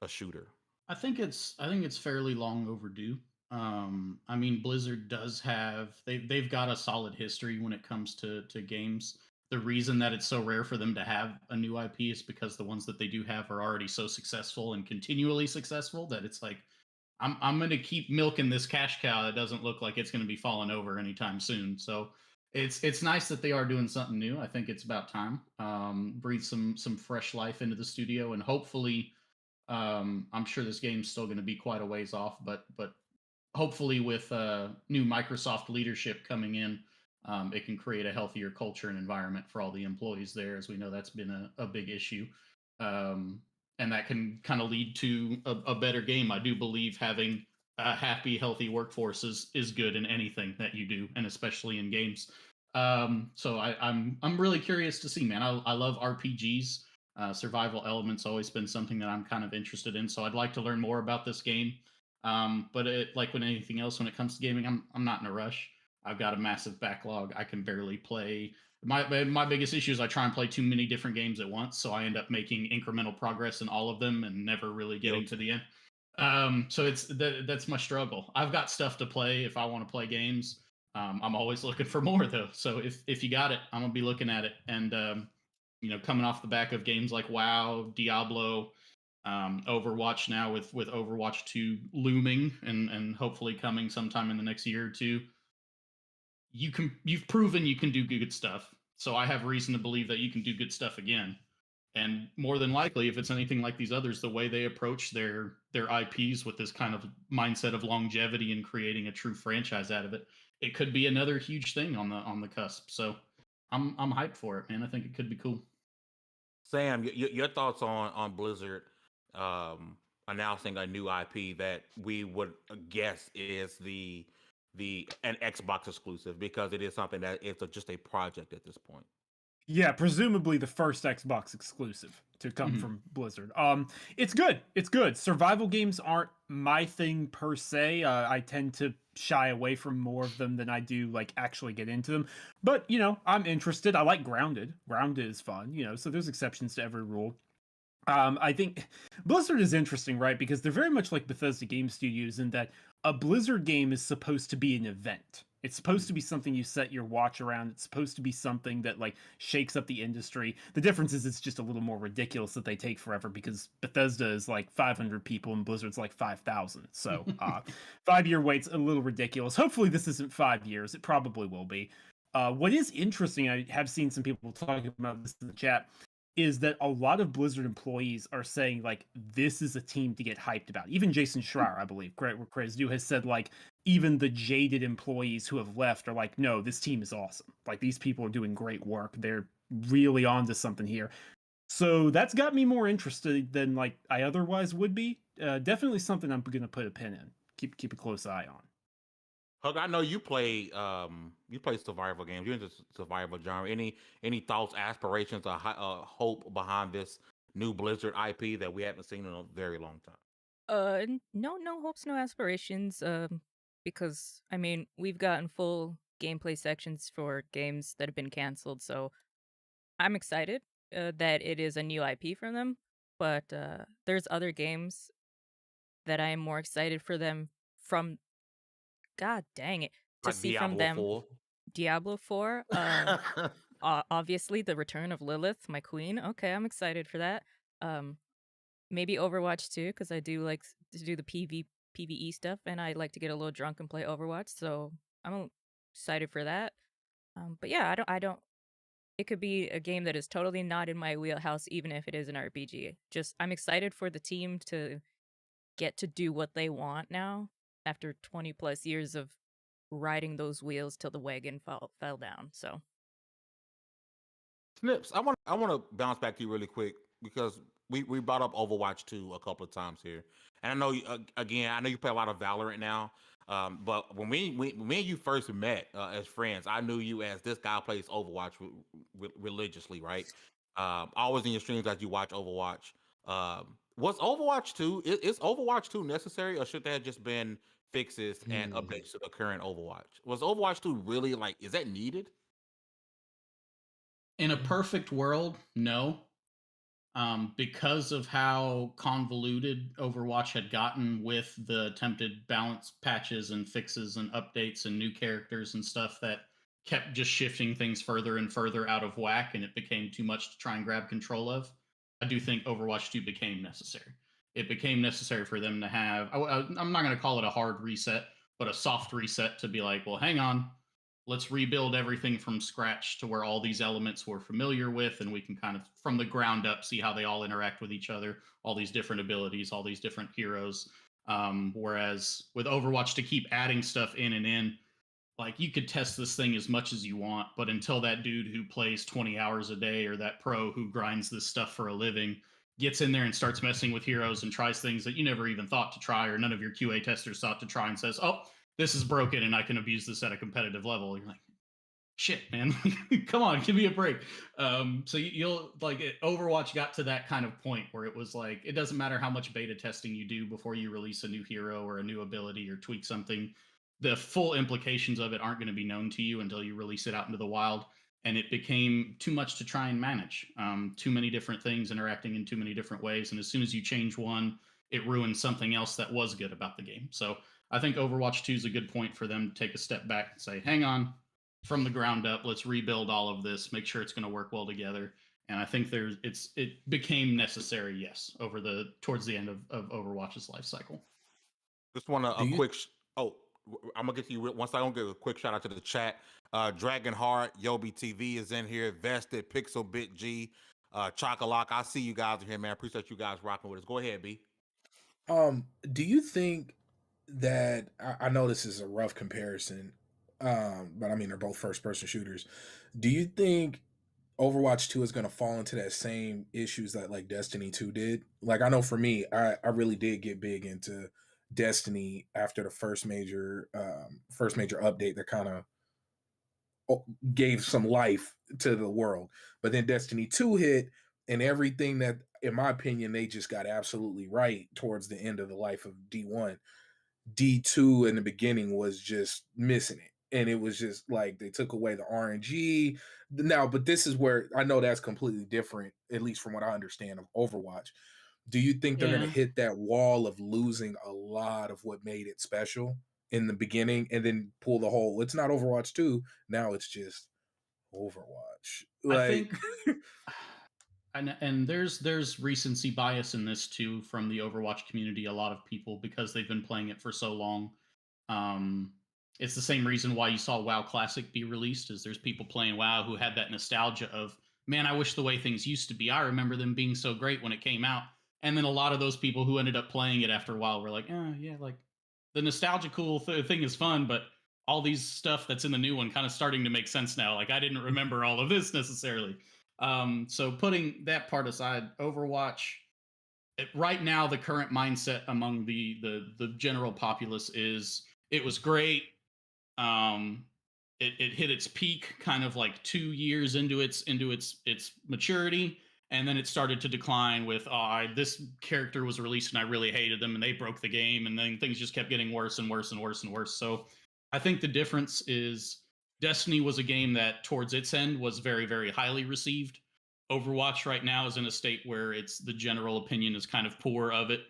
a shooter. I think it's fairly long overdue. I mean, Blizzard does have they've got a solid history when it comes to games. The reason that it's so rare for them to have a new IP is because the ones that they do have are already so successful and continually successful that it's like I'm going to keep milking this cash cow that doesn't look like it's going to be falling over anytime soon. So it's nice that they are doing something new. I think it's about time. Breathe some fresh life into the studio, and hopefully, I'm sure this game's still going to be quite a ways off, but hopefully with new Microsoft leadership coming in, it can create a healthier culture and environment for all the employees there. As we know, that's been a big issue. And that can kind of lead to a better game. I do believe having a happy, healthy workforce is good in anything that you do, and especially in games. So I'm really curious to see, man. I love RPGs. Survival elements always been something that I'm kind of interested in. So I'd like to learn more about this game. But like with anything else, when it comes to gaming, I'm not in a rush. I've got a massive backlog. I can barely play. My biggest issue is I try and play too many different games at once, so I end up making incremental progress in all of them and never really getting to the end. So that's my struggle. I've got stuff to play if I want to play games. I'm always looking for more though. So if you got it, I'm gonna be looking at it. And coming off the back of games like WoW, Diablo, Overwatch now with Overwatch 2 looming and hopefully coming sometime in the next year or two, you've proven you can do good stuff. So I have reason to believe that you can do good stuff again. And more than likely, if it's anything like these others, the way they approach their IPs with this kind of mindset of longevity and creating a true franchise out of it, it could be another huge thing on the cusp. So I'm hyped for it, man. I think it could be cool. Sam, your thoughts on Blizzard announcing a new IP that we would guess is an Xbox exclusive, because it is something that it's just a project at this point. Yeah, presumably the first Xbox exclusive to come from Blizzard. It's good. It's good. Survival games aren't my thing per se. I tend to shy away from more of them than I do like actually get into them. But I'm interested. I like Grounded. Grounded is fun. So there's exceptions to every rule. I think Blizzard is interesting, right? Because they're very much like Bethesda Game Studios in that a Blizzard game is supposed to be an event. It's supposed to be something you set your watch around. It's supposed to be something that like shakes up the industry. The difference is it's just a little more ridiculous that they take forever because Bethesda is like 500 people and Blizzard's like 5,000. So 5-year wait's a little ridiculous. Hopefully this isn't 5 years. It probably will be. What is interesting, I have seen some people talking about this in the chat, is that a lot of Blizzard employees are saying like this is a team to get hyped about. Even Jason Schreier, I believe, Crazy has said like even the jaded employees who have left are like, no, this team is awesome. Like these people are doing great work. They're really onto something here. So that's got me more interested than like I otherwise would be. Definitely something I'm going to put a pin in. Keep a close eye on. Hug, I know you play survival games. You're into survival genre. Any thoughts, aspirations, or hope behind this new Blizzard IP that we haven't seen in a very long time? No hopes, no aspirations. Because I mean we've gotten full gameplay sections for games that have been canceled, so I'm excited that it is a new IP from them. But there's other games that I am more excited for them from. God dang it. To Like see from Diablo them 4. Diablo 4, obviously the return of Lilith, my queen. Okay, I'm excited for that. Maybe Overwatch 2 because I do like to do the PvE stuff and I like to get a little drunk and play Overwatch, so I'm excited for that. But yeah, I don't it could be a game that is totally not in my wheelhouse even if it is an RPG. Just I'm excited for the team to get to do what they want now after 20 plus years of riding those wheels till the wagon fell down. So Snips, I want to bounce back to you really quick because we brought up Overwatch 2 a couple of times here, and I know again I know you play a lot of Valorant now. But when me and you first met as friends, I knew you as this guy plays Overwatch religiously, right? Always in your streams as you watch Overwatch. Was Overwatch 2 is Overwatch 2 necessary, or should there have just been fixes and updates to the current Overwatch? Was Overwatch 2 really like, is that needed? In a perfect world, no. Because of how convoluted Overwatch had gotten with the attempted balance patches and fixes and updates and new characters and stuff that kept just shifting things further and further out of whack, and it became too much to try and grab control of, I do think Overwatch 2 became necessary. It became necessary for them to have, I'm not going to call it a hard reset, but a soft reset to be like, well, hang on, let's rebuild everything from scratch to where all these elements we're familiar with, and we can kind of from the ground up see how they all interact with each other, all these different abilities, all these different heroes. Whereas with Overwatch, to keep adding stuff in and in, like you could test this thing as much as you want, but until that dude who plays 20 hours a day or that pro who grinds this stuff for a living gets in there and starts messing with heroes and tries things that you never even thought to try or none of your QA testers thought to try and says, oh, this is broken and I can abuse this at a competitive level. You're like, shit, man, come on, give me a break. So you'll like Overwatch got to that kind of point where it was like, it doesn't matter how much beta testing you do before you release a new hero or a new ability or tweak something, the full implications of it aren't going to be known to you until you release it out into the wild. And it became too much to try and manage. Too many different things interacting in too many different ways. And as soon as you change one, it ruins something else that was good about the game. So I think Overwatch 2 is a good point for them to take a step back and say, hang on, from the ground up, let's rebuild all of this, make sure it's going to work well together. And I think it became necessary, yes, towards the end of Overwatch's life cycle. Just want I'm gonna get to you once. I don't give a quick shout out to the chat. Dragon Heart, Yobi TV is in here. Vested, Pixel Bit G, Chocolock. I see you guys are here, man. Appreciate you guys rocking with us. Go ahead, B. Do you think that I know this is a rough comparison, but I mean they're both first person shooters. Do you think Overwatch 2 is going to fall into that same issues that like Destiny 2 did? Like I know for me, I really did get big into Destiny after the first major update that kind of gave some life to the world. But then Destiny 2 hit, and everything that, in my opinion, they just got absolutely right towards the end of the life of D1. D2 in the beginning was just missing it. And it was just like they took away the RNG. Now, but this is where I know that's completely different, at least from what I understand of Overwatch. Do you think they're going to hit that wall of losing a lot of what made it special in the beginning and then pull the whole, it's not Overwatch 2, now it's just Overwatch? I think and there's recency bias in this too from the Overwatch community. A lot of people, because they've been playing it for so long, it's the same reason why you saw WoW Classic be released, is there's people playing WoW who had that nostalgia of, man, I wish the way things used to be. I remember them being so great when it came out. And then a lot of those people who ended up playing it after a while were like, yeah, like the nostalgia cool thing is fun, but all these stuff that's in the new one kind of starting to make sense now. Like I didn't remember all of this necessarily. So putting that part aside, Overwatch, right now the current mindset among the general populace is it was great. It hit its peak kind of like 2 years into its maturity, and then it started to decline with this character was released and I really hated them and they broke the game, and then things just kept getting worse and worse and worse and worse. So I think the difference is Destiny was a game that towards its end was very, very highly received. Overwatch right now is in a state where the general opinion is kind of poor of it.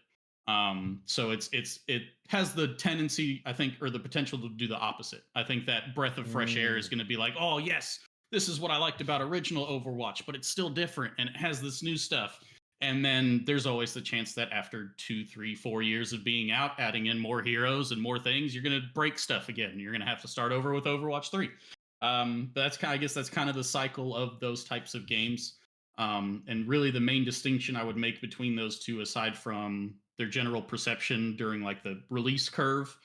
So it has the tendency, I think, or the potential to do the opposite. I think that breath of fresh air is going to be like, oh yes, this is what I liked about original Overwatch, but it's still different and it has this new stuff. And then there's always the chance that after 2, 3, 4 years of being out, adding in more heroes and more things, you're going to break stuff again. You're going to have to start over with Overwatch 3. But I guess that's kind of the cycle of those types of games. And really the main distinction I would make between those two, aside from their general perception during like the release curve,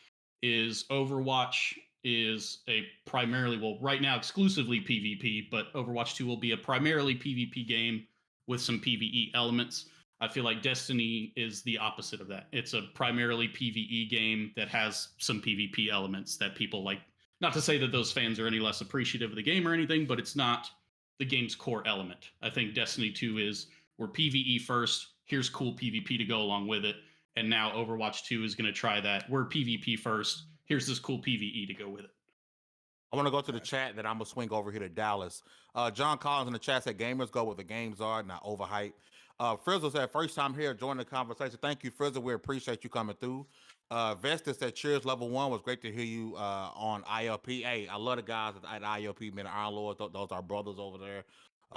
is Overwatch is a primarily, well, right now exclusively PvP, but Overwatch 2 will be a primarily PvP game with some PvE elements. I feel like Destiny is the opposite of that. It's a primarily PvE game that has some PvP elements that people like. Not to say that those fans are any less appreciative of the game or anything, but it's not the game's core element. I think Destiny 2 is, we're PvE first, here's cool PvP to go along with it. And now Overwatch 2 is going to try that. We're PvP first, here's this cool PvE to go with it. I want to go to the chat, then I'm going to swing over here to Dallas. John Collins in the chat said, gamers go where the games are, not overhype. Frizzle said, first time here, join the conversation. Thank you, Frizzle. We appreciate you coming through. Vestas said, cheers, level 1. Was great to hear you on ILP. Hey, I love the guys at ILP, man. Iron Lord, those are brothers over there.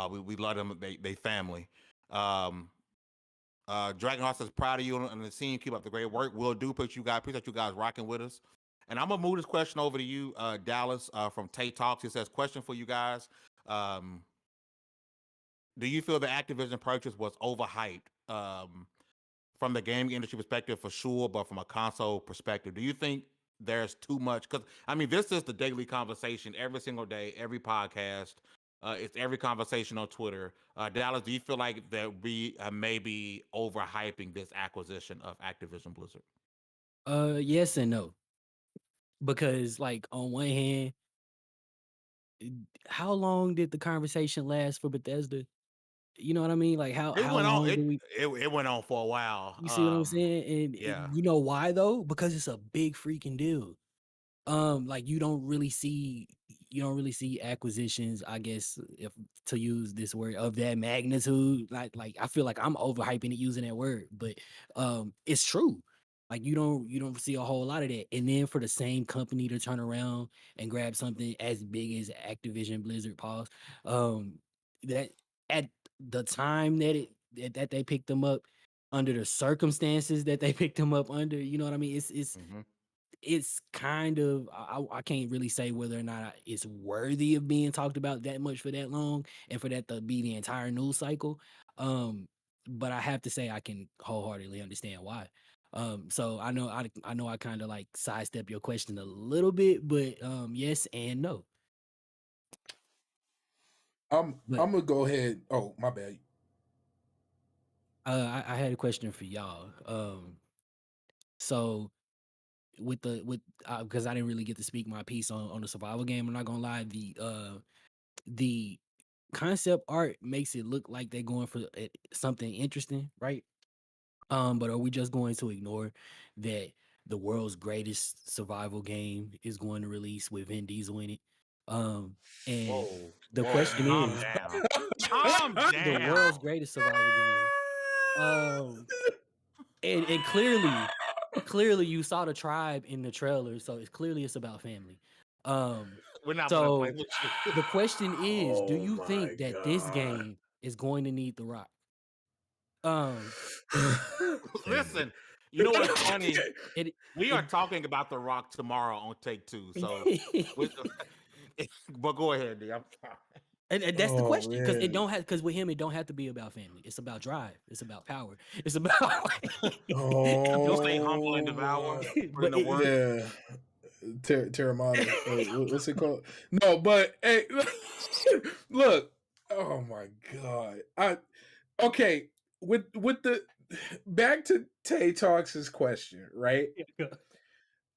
We love them. They family. Dragonheart says, proud of you and the team. Keep up the great work. Will do. Appreciate you guys rocking with us. And I'm going to move this question over to you, Dallas, from Tate Talks. It says, question for you guys. Do you feel the Activision purchase was overhyped? From the gaming industry perspective, for sure, but from a console perspective, do you think there's too much? Because, I mean, this is the daily conversation every single day, every podcast. It's every conversation on Twitter. Dallas, do you feel like that we may be overhyping this acquisition of Activision Blizzard? Yes and no. Because like on one hand, how long did the conversation last for Bethesda? You know what I mean? Like how It went on. long do we? It went on for a while. You see what I'm saying? And Yeah. you know why though? Because it's a big freaking deal. Like you don't really see acquisitions, I guess, if to use this word, of that magnitude. Like I feel like I'm overhyping it using that word, but it's true. Like you don't see a whole lot of that. And then for the same company to turn around and grab something as big as Activision Blizzard, pause, that at the time that they picked them up, under the circumstances that they picked them up under, you know what I mean? It's kind of, I can't really say whether or not it's worthy of being talked about that much for that long and for that to be the entire news cycle. But I have to say I can wholeheartedly understand why. So I know I kind of like sidestep your question a little bit, but yes and no. I'm But gonna go ahead. Oh, my bad. I had a question for y'all. So with because I didn't really get to speak my piece on the survival game. I'm not gonna lie, the concept art makes it look like they're going for something interesting, right? But are we just going to ignore that the world's greatest survival game is going to release with Vin Diesel in it? And Whoa. the Whoa, question calm is, down. Calm the world's down. greatest survival game. And clearly you saw the tribe in the trailer, so it's about family. We're not gonna play So with you. the question is, do Oh you my think that this God. game is going to need The Rock? Listen, you know what's funny? It, We it are talking about The Rock tomorrow on Take Two. So, but go ahead, D. I'm sorry. and that's the Oh question, because man. because with him it don't have to be about family. It's about drive. It's about power. It's about You say humble and Oh devour, my. put in but the work. Yeah. Terramata. Wait, what's it called? No, but hey, look. Oh my God. Okay. With the back to Tay Talks' question, right?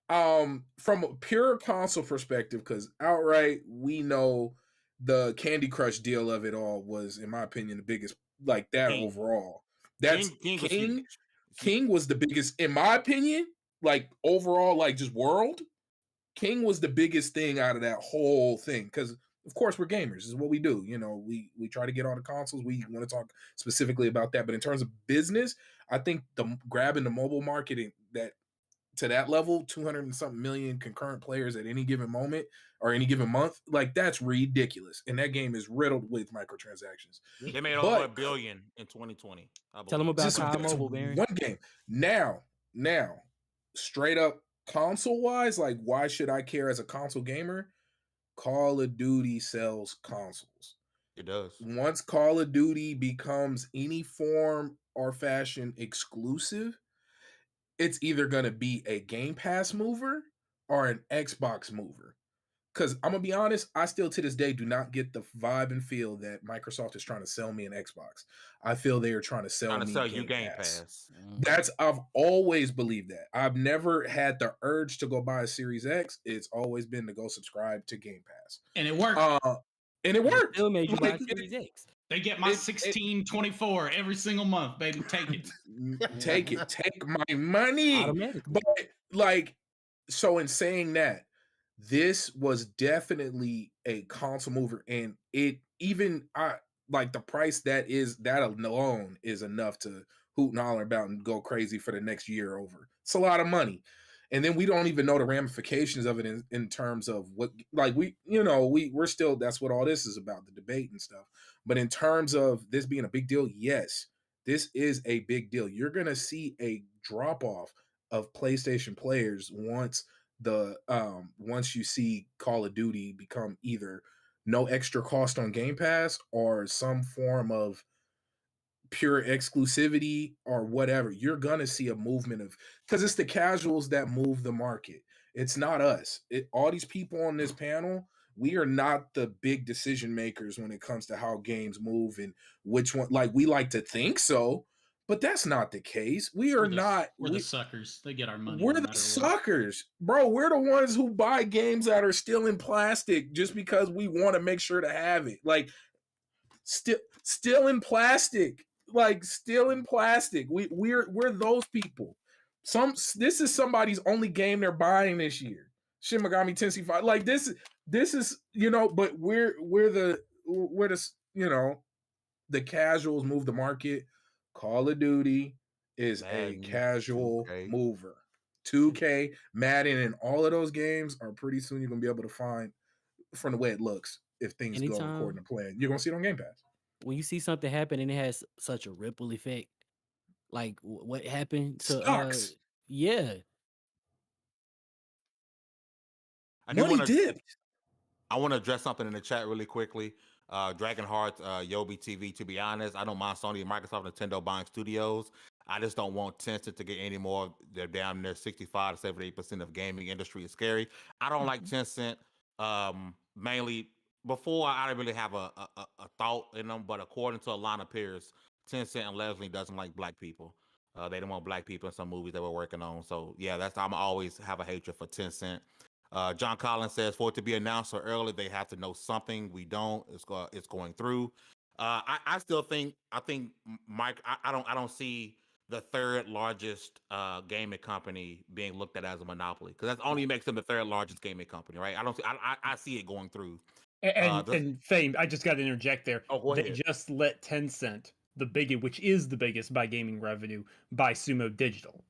From a pure console perspective, because outright we know the Candy Crush deal of it all was, in my opinion, the biggest, like that King. overall. That's King was King. huge. King was the biggest, in my opinion, like overall, like just world. King was the biggest thing out of that whole thing, because of course we're gamers. This is what we do. You know, we try to get on the consoles. We want to talk specifically about that. But in terms of business, I think the grabbing the mobile market that to that level, 200 and something million concurrent players at any given moment or any given month, like that's ridiculous. And that game is riddled with microtransactions. They made over $1 But billion in 2020. I tell them believe. about just COD that's Mobile, Baron. one game. Now, straight up console wise, like why should I care as a console gamer? Call of Duty sells consoles. It does. Once Call of Duty becomes any form or fashion exclusive, it's either going to be a Game Pass mover or an Xbox mover. Because I'm going to be honest, I still to this day do not get the vibe and feel that Microsoft is trying to sell me an Xbox. I feel they are trying to sell Trying to me sell you Game Game Pass. Pass. I've always believed that. I've never had the urge to go buy a Series X. It's always been to go subscribe to Game Pass. And it worked. And it worked. Still made you buy Like, Series X. They get my 1624 every single month, baby. Take it. Take it. Take my money. Automatically. But like, so in saying that, this was definitely a console mover, and it even I like the price that alone is enough to hoot and holler about and go crazy for the next year over. It's a lot of money. And then we don't even know the ramifications of it in terms of what, like, we're still, that's what all this is about, the debate and stuff. But in terms of this being a big deal, yes, this is a big deal. You're going to see a drop off of PlayStation players once you see Call of Duty become either no extra cost on Game Pass or some form of pure exclusivity or whatever. You're gonna see a movement of, because it's the casuals that move the market. It's not us. All these people on this panel, we are not the big decision makers when it comes to how games move and which one. Like, we like to think so, But that's not the case. We are not. We're the suckers. They get our money. We're no the matter what. suckers, bro. We're the ones who buy games that are still in plastic just because we want to make sure to have it. Like still in plastic. Like still in plastic. We're those people. This is somebody's only game they're buying this year. Shin Megami Tensei 5. Like this is, you know, but we're the the casuals move the market. Call of Duty is Madden, a casual 2K. mover. 2K, Madden, and all of those games are pretty soon you're gonna be able to find from the way it looks if things go according to plan. You're gonna see it on Game Pass. When you see something happen and it has such a ripple effect, like what happened to Sucks. yeah. Money dipped. I want to address something in the chat really quickly. Dragon Heart, Yobi TV. To be honest, I don't mind Sony, Microsoft, Nintendo buying studios. I just don't want Tencent to get any more. They're down there 65 to 78% of gaming industry is scary. I don't like Tencent. Mainly before I didn't really have a thought in them, but according to Alana Pierce, Tencent and Leslie doesn't like black people. They don't want black people in some movies that we're working on. So yeah, I'm always have a hatred for Tencent. John Collins says, for it to be announced so early, they have to know something. We don't. It's going through. I still think. Mike. I don't see the third largest gaming company being looked at as a monopoly, because that only makes them the third largest gaming company, right? I don't see. I see it going through. And Fame, I just got to interject there. Oh, go they ahead. just let Tencent, which is the biggest by gaming revenue, buy Sumo Digital.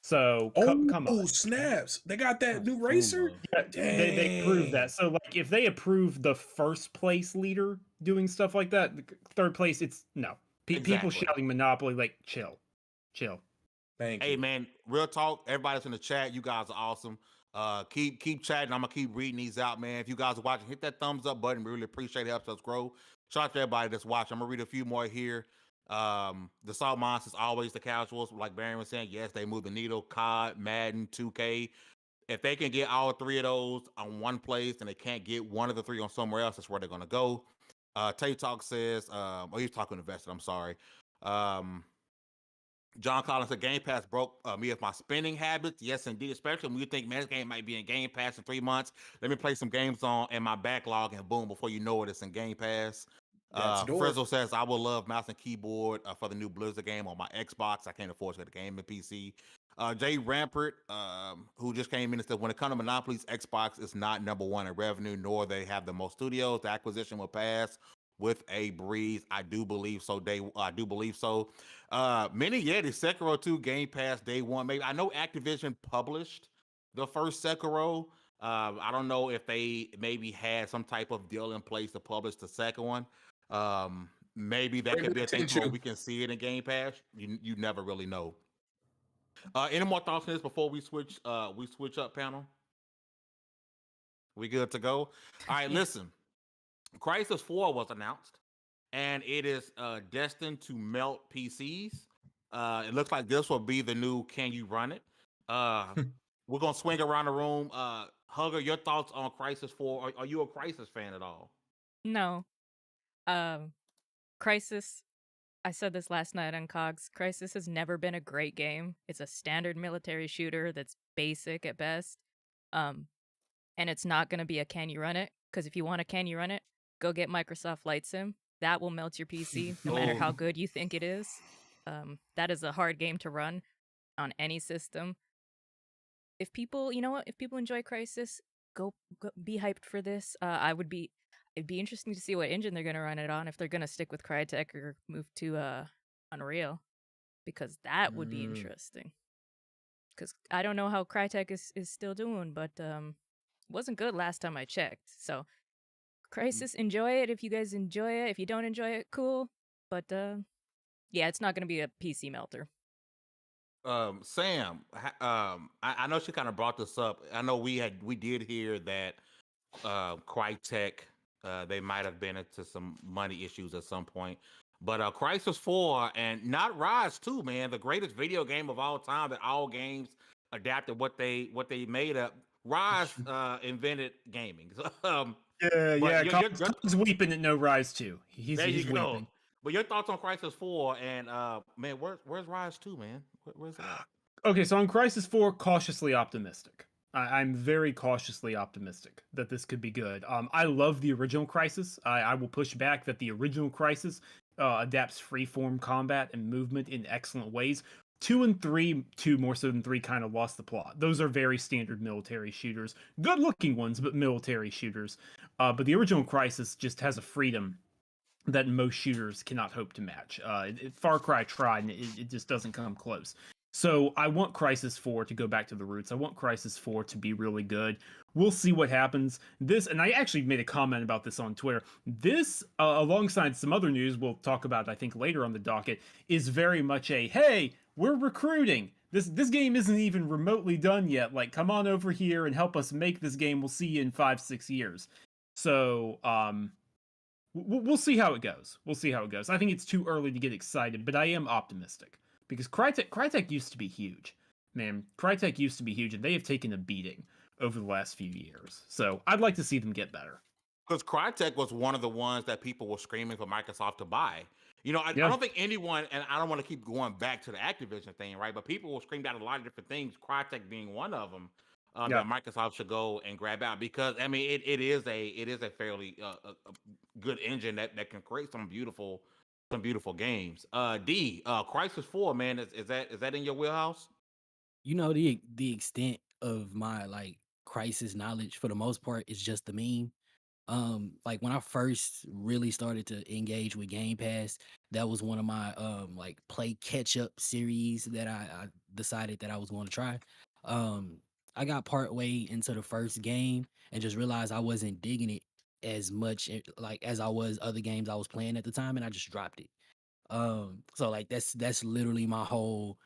So come on. Snaps! They got that new racer. Yeah, they proved that. So like, if they approve the first place leader doing stuff like that, third place, it's no. People shouting monopoly, like chill. Thank you. Hey man, real talk. Everybody's in the chat. You guys are awesome. Keep chatting. I'm gonna keep reading these out, man. If you guys are watching, hit that thumbs up button. We really appreciate it. Helps us grow. Shout out to everybody that's watching. I'm gonna read a few more here. The Salt Monsters, always the casuals, like Baron was saying. Yes, they move the needle. COD, Madden, 2K. If they can get all three of those on one place and they can't get one of the three on somewhere else, that's where they're gonna go. Tay Talk says, he's talking invested. I'm sorry. John Collins said, Game Pass broke me of my spending habits. Yes, indeed. Especially when you think, man, this game might be in Game Pass in 3 months. Let me play some games on in my backlog, and boom, before you know it, it's in Game Pass. Frizzle says, I would love mouse and keyboard for the new Blizzard game on my Xbox. I can't afford to get a game in PC. Jay Rampart, who just came in and said, when it comes to monopolies, Xbox is not number one in revenue, nor they have the most studios. The acquisition will pass with a breeze. I do believe so. I do believe so. The Sekiro 2 Game Pass day one. Maybe I know Activision published the first Sekiro. I don't know if they maybe had some type of deal in place to publish the second one. Maybe that could be a thing where we can see it in Game Pass. You never really know. Any more thoughts on this before we switch up, panel? We good to go? All right, listen. Crysis 4 was announced, and it is destined to melt PCs. It looks like this will be the new Can You Run It? We're going to swing around the room. Hugger, your thoughts on Crysis 4? Are you a Crysis fan at all? No. Crysis, I said this last night on Cogs, Crysis has never been a great game. It's a standard military shooter that's basic at best. And it's not going to be a Can You Run It? Because if you want a Can You Run It, go get Microsoft Flight Sim. That will melt your PC, no matter how good you think it is. That is a hard game to run on any system. If people, if people enjoy Crysis, go be hyped for this. It'd be interesting to see what engine they're going to run it on, if they're going to stick with Crytek or move to Unreal, because that would be interesting. Because I don't know how Crytek is still doing, but it wasn't good last time I checked. So Crysis, enjoy it if you guys enjoy it. If you don't enjoy it, cool. But yeah, it's not going to be a PC melter. Sam, I know she kind of brought this up. I know we did hear that Crytek, they might have been into some money issues at some point. But Crysis 4 and not Rise 2, man, the greatest video game of all time that all games adapted what they made up. Rise invented gaming. Yeah. Colin's weeping at no Rise 2. He's weeping. But your thoughts on Crysis 4 and man, where's Rise 2, man? Where's it at? Okay, so on Crysis 4, cautiously optimistic. I'm very cautiously optimistic that this could be good. I love the original Crysis. I will push back that the original Crysis adapts freeform combat and movement in excellent ways. 2 and 3, 2 more so than 3, kind of lost the plot. Those are very standard military shooters. Good looking ones, but military shooters. But the original Crysis just has a freedom that most shooters cannot hope to match. Far Cry tried, and it just doesn't come close. So I want Crysis 4 to go back to the roots. I want Crysis 4 to be really good. We'll see what happens. This, and I actually made a comment about this on Twitter. This, alongside some other news we'll talk about, I think, later on the docket, is very much a, hey, we're recruiting. This game isn't even remotely done yet. Like, come on over here and help us make this game. We'll see you in 5-6 years. So, we'll see how it goes. We'll see how it goes. I think it's too early to get excited, but I am optimistic. Because Crytek used to be huge. Man, Crytek used to be huge, and they have taken a beating over the last few years. So I'd like to see them get better. Because Crytek was one of the ones that people were screaming for Microsoft to buy. You know, I don't think anyone, and I don't want to keep going back to the Activision thing, right? But people will scream out a lot of different things, Crytek being one of them, that Microsoft should go and grab out. Because, I mean, it is a fairly good engine that can create some beautiful games. Crysis 4, man, is that in your wheelhouse? You know, the extent of my like Crysis knowledge for the most part is just the meme. Like when I first really started to engage with Game Pass, that was one of my like play catch up series that I decided that I was going to try. I got part way into the first game and just realized I wasn't digging it as much like as I was other games I was playing at the time, and I just dropped it. So like that's literally my whole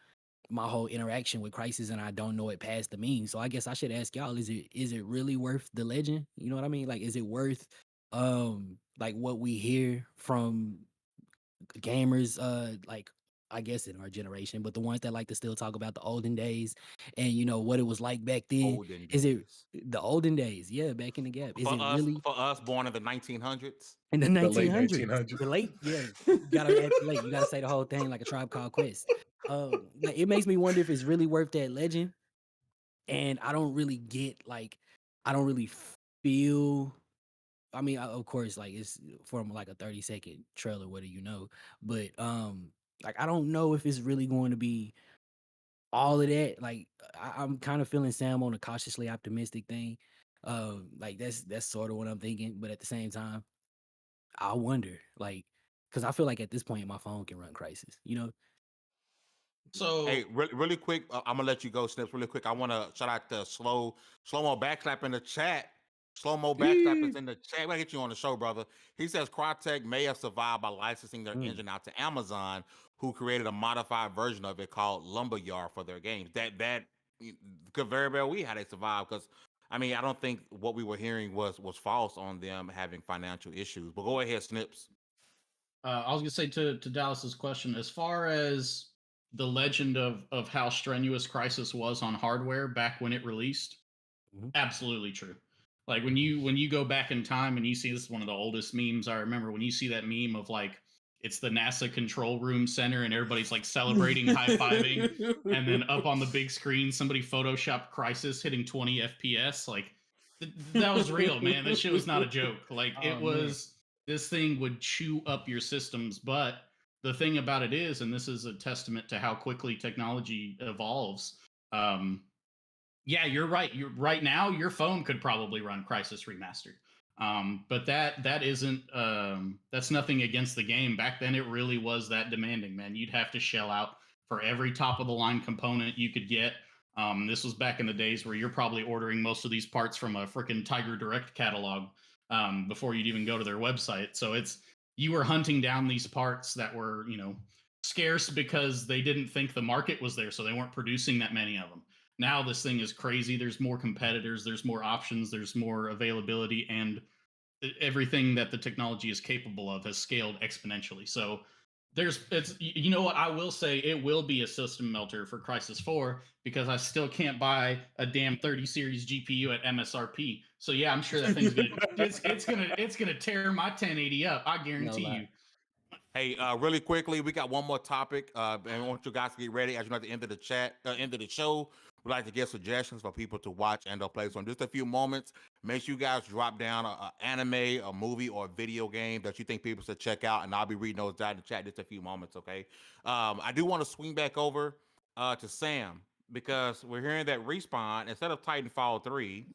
interaction with Crysis, and I don't know it past the meme. So I guess I should ask y'all, is it really worth the legend? You know what I mean? Like, is it worth like what we hear from gamers like I guess in our generation, but the ones that like to still talk about the olden days and you know what it was like back then. Is it the olden days? Yeah, back in the gap. Is it really for us born in the 1900s? in the late 1900s? The late, yeah. You gotta add the late. You gotta say the whole thing like a Tribe Called Quest. Like, it makes me wonder if it's really worth that legend. And I don't really get like, I don't really feel. I mean, of course, like it's from like a 30-second trailer, what do you know? But like I don't know if it's really going to be all of that. Like I'm kind of feeling Sam on a cautiously optimistic thing. Like that's sort of what I'm thinking, but at the same time, I wonder, like, because I feel like at this point my phone can run Crysis, you know. So Hey, really quick, I'm gonna let you go, Snips. Really quick, I want to shout out the slow mo backslap in the chat. Slow mo backslap is in the chat. We're gonna get you on the show, brother. He says Crytek may have survived by licensing their engine out to Amazon, who created a modified version of it called Lumberyard for their games. That could very well be how they survived. Because I mean, I don't think what we were hearing was false on them having financial issues. But go ahead, Snips. I was gonna say to Dallas's question, as far as the legend of how strenuous Crysis was on hardware back when it released, absolutely true. Like when you go back in time and you see, this is one of the oldest memes I remember, when you see that meme of like it's the NASA control room center and everybody's like celebrating, high-fiving, and then up on the big screen somebody photoshopped Crysis hitting 20 FPS. Like that was real, man. That shit was not a joke. Like it was. This thing would chew up your systems. But the thing about it is, and this is a testament to how quickly technology evolves. Yeah, you're right. Right now, your phone could probably run Crysis Remastered. But that isn't that's nothing against the game. Back then, it really was that demanding, man. You'd have to shell out for every top of the line component you could get. This was back in the days where you're probably ordering most of these parts from a freaking Tiger Direct catalog. Before you'd even go to their website. So you were hunting down these parts that were, scarce because they didn't think the market was there. So they weren't producing that many of them. Now this thing is crazy. There's more competitors, there's more options, there's more availability, and everything that the technology is capable of has scaled exponentially. So you know what, I will say it will be a system melter for Crysis 4 because I still can't buy a damn 30 series GPU at MSRP. So yeah, I'm sure that thing's gonna it's gonna tear my 1080 up. I guarantee you. Hey, really quickly, we got one more topic, and I want you guys to get ready. As you know, at the end of the end of the show, we like to get suggestions for people to watch and or play. So in just a few moments, make sure you guys drop down a anime, a movie, or a video game that you think people should check out, and I'll be reading those down in the chat in just a few moments. Okay. I do want to swing back over to Sam because we're hearing that Respawn, instead of Titanfall 3,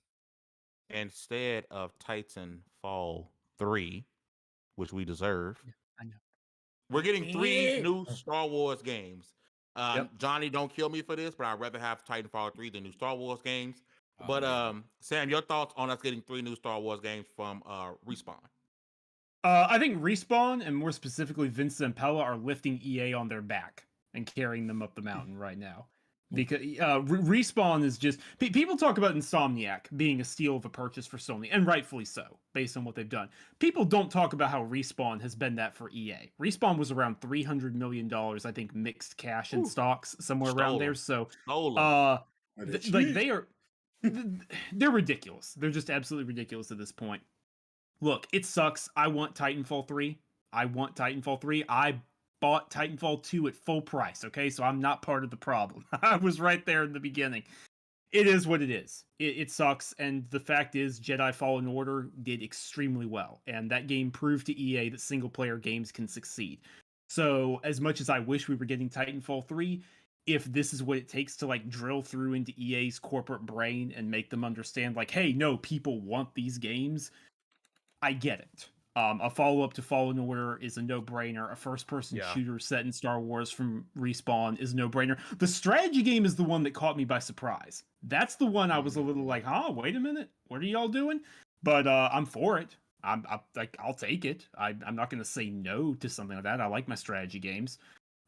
instead of Titanfall 3, which we deserve. Yeah, I know. We're getting 3 Yeah. new Star Wars games. Yep. Johnny, don't kill me for this, but I'd rather have Titanfall 3 than new Star Wars games. Oh, But yeah. Sam, your thoughts on us getting 3 new Star Wars games from Respawn? I think Respawn, and more specifically Vince Zampella, are lifting EA on their back and carrying them up the mountain right now. Because Respawn is just... people talk about Insomniac being a steal of a purchase for Sony, and rightfully so, based on what they've done. People don't talk about how Respawn has been that for EA. Respawn was around $300 million, I think, mixed cash and stocks, somewhere around there. So, they are... they're ridiculous. They're just absolutely ridiculous at this point. Look, it sucks. I want Titanfall 3. I bought Titanfall 2 at full price, okay? So I'm not part of the problem. I was right there in the beginning. It is what it is. It sucks, and the fact is Jedi Fallen Order did extremely well, and that game proved to EA that single-player games can succeed. So as much as I wish we were getting Titanfall 3, if this is what it takes to like drill through into EA's corporate brain and make them understand like, hey, no, people want these games, I get it. A follow-up to Fallen Order is a no-brainer. A first-person shooter set in Star Wars from Respawn is a no-brainer. The strategy game is the one that caught me by surprise. That's the one I was a little like, wait a minute, what are y'all doing? But I'm for it. I'll take it. I'm not going to say no to something like that. I like my strategy games.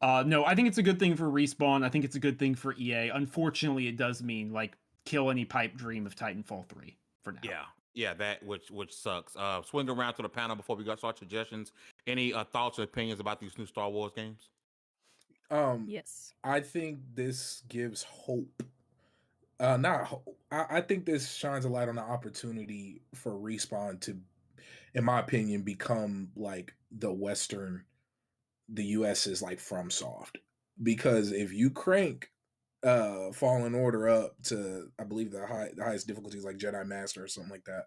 No, I think it's a good thing for Respawn. I think it's a good thing for EA. Unfortunately, it does mean like kill any pipe dream of Titanfall 3 for now. Yeah, that which sucks. Swing around to the panel before we got start suggestions. Any thoughts or opinions about these new Star Wars games? Yes. I think this gives hope. Not hope. I think this shines a light on the opportunity for Respawn to, in my opinion, become like the US's like FromSoft. Because if you crank Fallen Order up to, I believe the highest difficulty is like Jedi Master or something like that,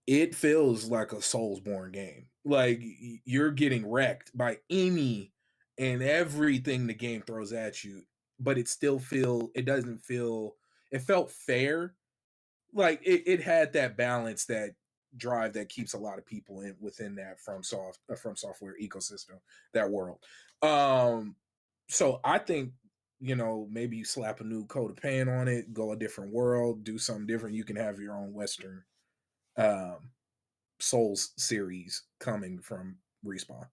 it feels like a Soulsborne game. Like you're getting wrecked by any and everything the game throws at you, but it felt fair. Like it had that balance, that drive that keeps a lot of people within that From Software ecosystem, that world. So I think, maybe you slap a new coat of paint on it, go a different world, do something different. You can have your own Western Souls series coming from Respawn.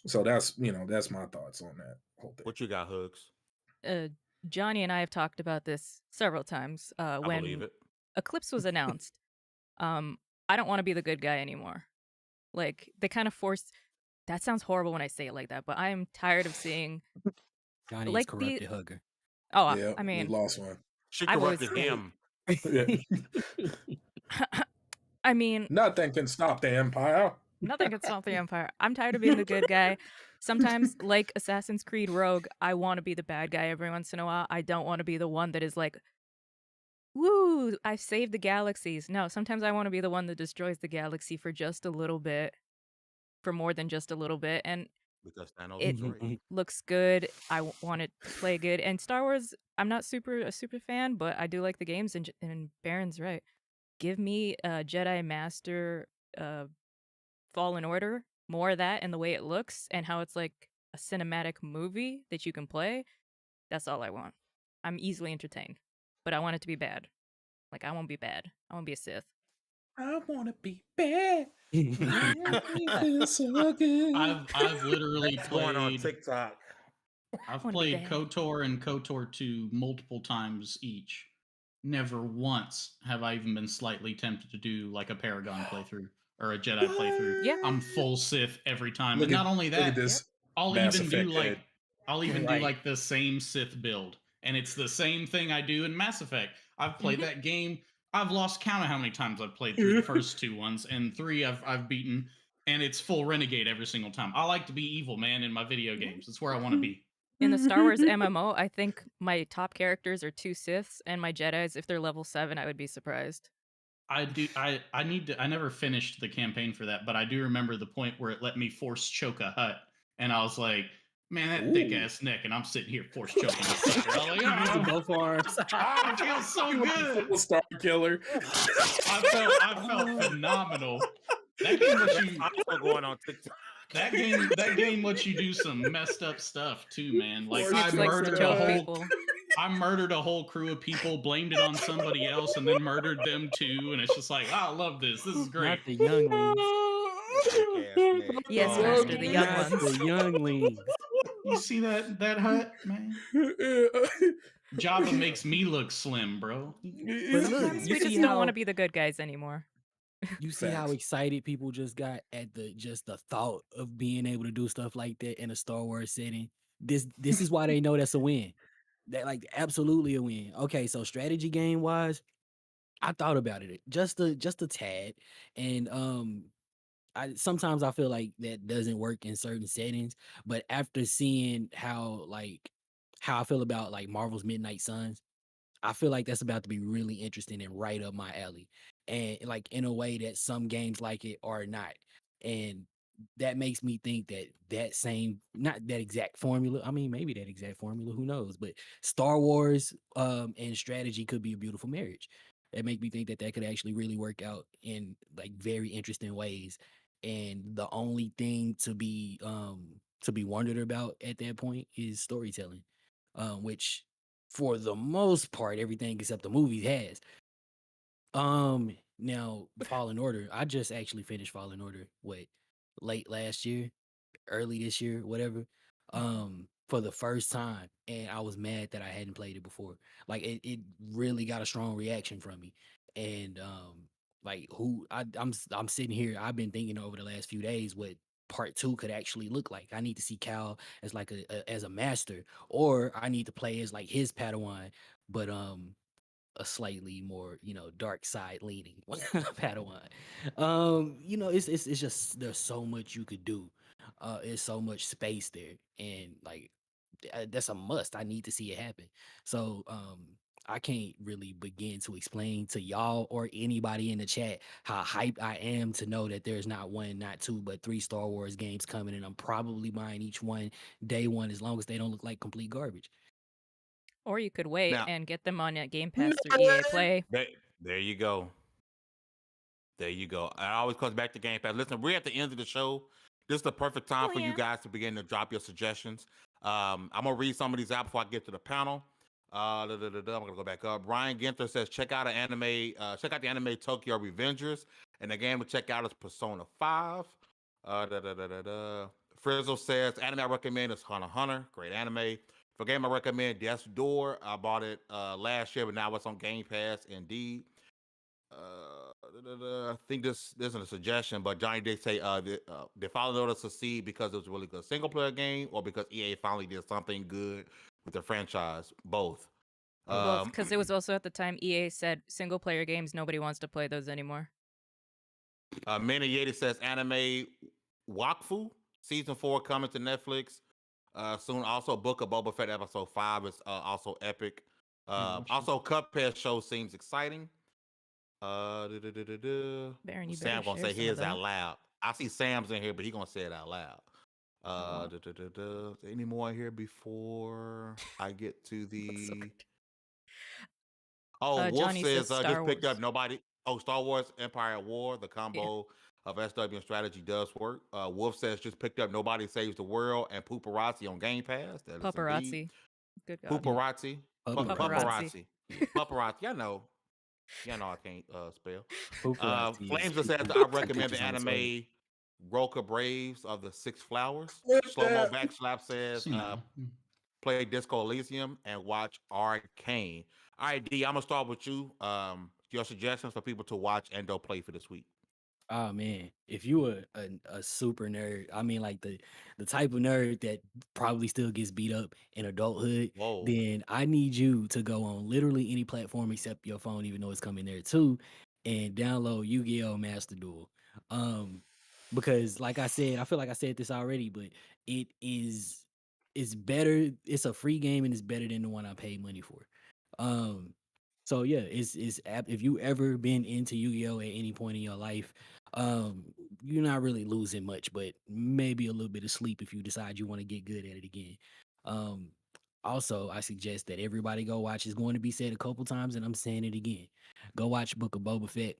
So that's my thoughts on that whole thing. What you got, Hugs? Johnny and I have talked about this several times. I believe When it. Eclipse was announced, I don't want to be the good guy anymore. Like, they kind of forced... That sounds horrible when I say it like that, but I am tired of seeing... Johnny like is corrupted hugger. Oh, Yeah, I mean... we lost one. She I've always- corrupted him. Yeah. I mean... Nothing can stop the Empire. Nothing can stop the Empire. I'm tired of being the good guy. Sometimes, like Assassin's Creed Rogue, I want to be the bad guy every once in a while. I don't want to be the one that is like, woo, I saved the galaxies. No, sometimes I want to be the one that destroys the galaxy for just a little bit. For more than just a little bit. And Because Thanos it is right. looks good. I want it to play good. And Star Wars, I'm not a super fan, but I do like the games. And Baron's right. Give me Jedi Master Fallen Order, more of that, and the way it looks and how it's like a cinematic movie that you can play. That's all I want. I'm easily entertained, but I want it to be bad. Like, I won't be bad. I won't be a Sith. I want to be bad. It feels so good. I've literally That's going on played. TikTok. I've wanna be played bad. KOTOR and KOTOR 2 multiple times each. Never once have I even been slightly tempted to do like a Paragon playthrough or a Jedi playthrough. Yeah. I'm full Sith every time. Look and at- not only Look at that, this. I'll Mass even Effect do like head. I'll even Right. do like the same Sith build. And it's the same thing I do in Mass Effect. I've played that game. I've lost count of how many times I've played through the first 2 ones, and 3 I've beaten. and it's full renegade every single time. I like to be evil, man, in my video games. That's where I want to be. In the Star Wars MMO, I think my top characters are 2 Siths, and my Jedis, if they're level 7, I would be surprised. I never finished the campaign for that, but I do remember the point where it let me force choke a hut, and I was like, man, that thick ass neck, and I'm sitting here force choking a sucker. I was like, Using both arms. it feels so good. Star killer. I felt phenomenal. That game lets you Also going on TikTok. that game lets you do some messed up stuff too, man. Like Force I chokes murdered to a choke whole I murdered a whole crew of people, blamed it on somebody else, and then murdered them too. And it's just like, I love this. This is Not great. the younglings. Yes, Oh, Master, the young Not ones. the younglings. You see that hut, man? Java makes me look slim, bro. But look, Sometimes you we see just don't want how to be the good guys anymore. you see how excited people just got at the thought of being able to do stuff like that in a Star Wars setting. This is why they know that's a win. That like absolutely a win. Okay, so strategy game wise, I thought about it just a tad, and sometimes I feel like that doesn't work in certain settings. But after seeing how I feel about like Marvel's Midnight Suns, I feel like that's about to be really interesting and right up my alley. And like in a way that some games like it are not. And that makes me think that not that exact formula. I mean, maybe that exact formula, who knows? But Star Wars and strategy could be a beautiful marriage. It make me think that that could actually really work out in like very interesting ways. And the only thing to be wondered about at that point is storytelling, which for the most part, everything except the movies has. Now Fallen Order, I just actually finished Fallen Order, late last year, early this year, whatever. For the first time, and I was mad that I hadn't played it before. Like it really got a strong reaction from me, and like I'm sitting here, I've been thinking over the last few days what part 2 could actually look like. I need to see Cal as like as a master, or I need to play as like his Padawan, but a slightly more dark side leaning Padawan. It's just there's so much you could do. There's so much space there, and like that's a must. I need to see it happen. So I can't really begin to explain to y'all or anybody in the chat how hyped I am to know that there's not one, not two, but 3 Star Wars games coming, and I'm probably buying each one day one as long as they don't look like complete garbage. Or you could wait Now- and get them on Game Pass through EA Play. There you go. There you go. It always comes back to Game Pass. Listen, we're at the end of the show. This is the perfect time Oh, for you yeah. guys to begin to drop your suggestions. I'm gonna read some of these out before I get to the panel. I'm gonna go back up. Ryan Ginther says, check out the anime Tokyo Revengers, and the game to check out is Persona 5. Frizzle says, anime I recommend is Hunter x Hunter, great anime. For game I recommend, Death's Door. I bought it last year, but now it's on Game Pass. Indeed. I think this isn't a suggestion, but Johnny did say did Fallen Order succeed because it was a really good single player game, or because EA finally did something good with the franchise? Both. Well, because it was also at the time EA said single player games, nobody wants to play those anymore. Mina Yeti says anime Wakfu season 4 coming to Netflix soon. Also, Book of Boba Fett episode 5 is also epic. Also, Cuphead show seems exciting. Baron, you Sam better gonna share say some of his that. out loud. I see Sam's in here, but he gonna say it out loud. Any more in here before I get to the? Oh, Wolf Johnny says says just Star picked Wars. up nobody. Oh, Star Wars Empire at War. The combo of SW and strategy does work. Wolf says just picked up Nobody Saves the World and Pooparazzi on Game Pass. That is indeed. Paparazzi. Good God. Pooparazzi. Paparazzi. Paparazzi. Y'all know I can't spell. Paparazzi is Flames just says people I take recommend the pictures on its way. anime Roka Braves of the Six Flowers. What's Slow Mo that? Backslap says play Disco Elysium and watch Arcane. All right, D, I'm gonna start with you. Your suggestions for people to watch and don't play for this week. Oh man, if you were a super nerd, I mean like the type of nerd that probably still gets beat up in adulthood, Whoa. then I need you to go on literally any platform except your phone, even though it's coming there too, and download Yu-Gi-Oh! Master Duel. because like I said, I feel like I said this already, but it's better. It's a free game and it's better than the one I paid money for. Um, so yeah, if you ever been into Yu-Gi-Oh at any point in your life, you're not really losing much, but maybe a little bit of sleep if you decide you want to get good at it again. Um, Also, I suggest that everybody go watch. It's going to be said a couple times, and I'm saying it again. Go watch Book of Boba Fett.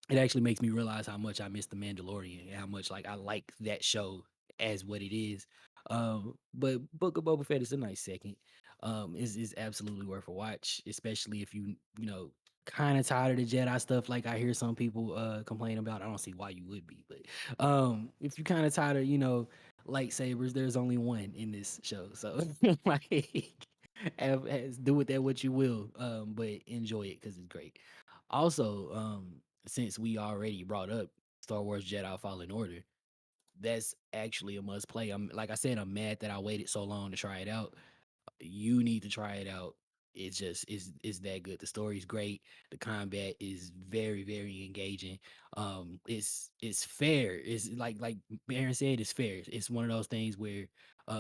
It actually makes me realize how much I miss The Mandalorian and how much like I like that show as what it is. But Book of Boba Fett is a nice second. Is absolutely worth a watch, especially if you know kind of tired of the Jedi stuff. Like I hear some people complain about. I don't see why you would be, but if you kind of tired of lightsabers, there's only one in this show, so like do with that what you will. But enjoy it because it's great. Also, since we already brought up Star Wars Jedi Fallen Order, that's actually a must play. Like I said, I'm mad that I waited so long to try it out. You need to try it out. It's just is that good. The story's great. The combat is very, very engaging. It's fair. It's like Aaron said, it's fair. It's one of those things where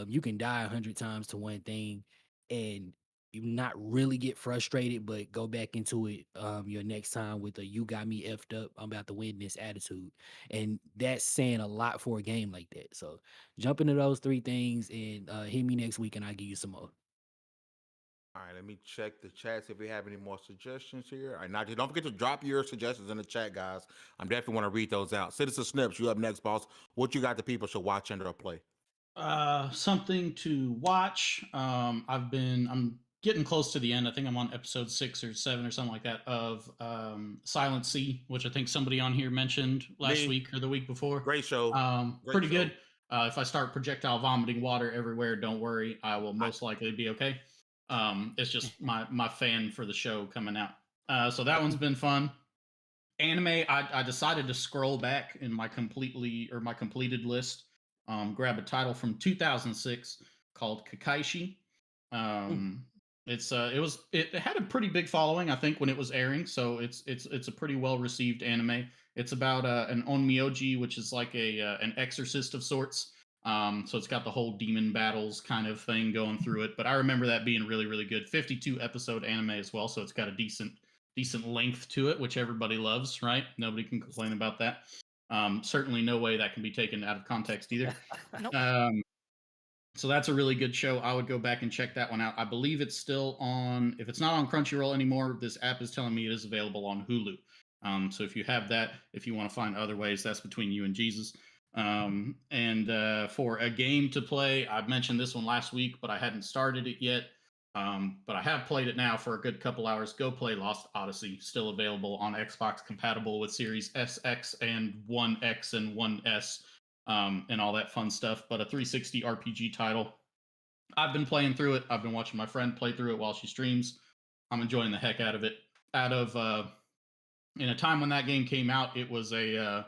you can die 100 times to one thing and you not really get frustrated, but go back into it your next time with a "you got me effed up, I'm about to win this" attitude. And that's saying a lot for a game like that. So jump into those three things and hit me next week and I'll give you some more. All right, let me check the chat, see if we have any more suggestions here. All right, now don't forget to drop your suggestions in the chat, guys. I'm definitely want to read those out. Citizen Snips, you up next, boss. What you got the people should watch and or play? Something to watch. I'm getting close to the end. I think I'm on episode 6 or 7 or something like that of Silent Sea, which I think somebody on here mentioned last Me. week or the week before. Great show. Great Pretty show. good. If I start projectile vomiting water everywhere, don't worry, I will most likely be okay. It's just my fan for the show coming out. So that one's been fun. Anime, I decided to scroll back in my completed list. Grab a title from 2006 called Kakaishi. It had a pretty big following, I think, when it was airing. So it's a pretty well received anime. It's about an onmyoji, which is like an exorcist of sorts. So it's got the whole demon battles kind of thing going through it. But I remember that being really, really good. 52 episode anime as well, so it's got a decent length to it, which everybody loves, right? Nobody can complain about that. Certainly no way that can be taken out of context either. Nope. So that's a really good show. I would go back and check that one out. I believe it's still on, if it's not on Crunchyroll anymore, this app is telling me it is available on Hulu. So if you have that, if you want to find other ways, that's between you and Jesus. And for a game to play, I mentioned this one last week, but I hadn't started it yet. But I have played it now for a good couple hours. Go play Lost Odyssey, still available on Xbox, compatible with Series SX and 1X and 1S, and all that fun stuff. But a 360 RPG title. I've been playing through it. I've been watching my friend play through it while she streams. I'm enjoying the heck out of it. In a time when that game came out, it was a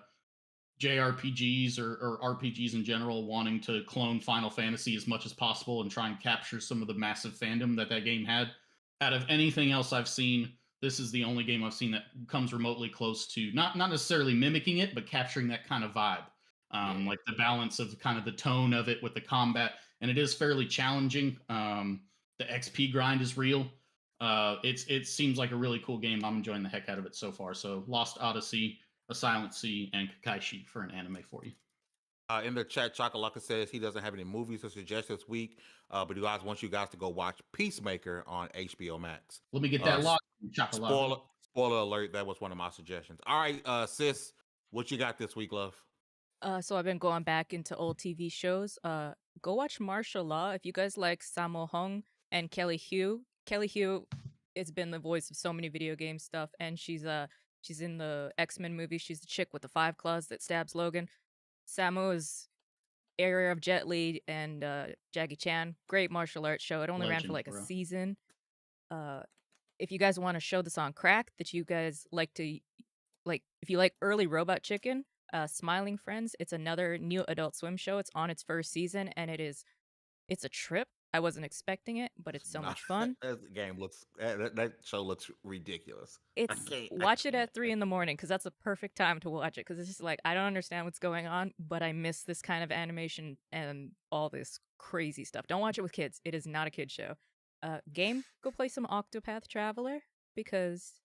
JRPGs or RPGs in general wanting to clone Final Fantasy as much as possible and try and capture some of the massive fandom that game had. Out of anything else I've seen, this is the only game I've seen that comes remotely close to not necessarily mimicking it, but capturing that kind of vibe. Like the balance of kind of the tone of it with the combat, and it is fairly challenging. The XP grind is real. It seems like a really cool game. I'm enjoying the heck out of it so far. So Lost Odyssey, A Silent Sea, and Kakaishi for an anime for you. In the chat, Chakalaka says he doesn't have any movies to suggest this week, but he guys wants you guys to go watch Peacemaker on HBO Max. Let me get that locked. Chakalaka. Spoiler alert, that was one of my suggestions. All right, sis, what you got this week, love? So I've been going back into old TV shows. Go watch Martial Law if you guys like Sammo Hung and Kelly Hu. Kelly Hu has been the voice of so many video game stuff, and she's in the X-Men movie. She's the chick with the 5 claws that stabs Logan. Sammo is area of Jet Li and Jackie Chan. Great martial arts show. It only ran for like a season. If you guys want a show that's on crack that you guys like to like, if you like early Robot Chicken, Smiling Friends, it's another new Adult Swim show. It's on its first season and it's a trip. I wasn't expecting it, but it's so Nah, much fun. that game looks that show looks ridiculous. It's I watch it can't. at 3 in the morning because that's a perfect time to watch it because it's just like I don't understand what's going on, but I miss this kind of animation and all this crazy stuff. Don't watch it with kids. It is not a kid show. Game, go play some Octopath Traveler because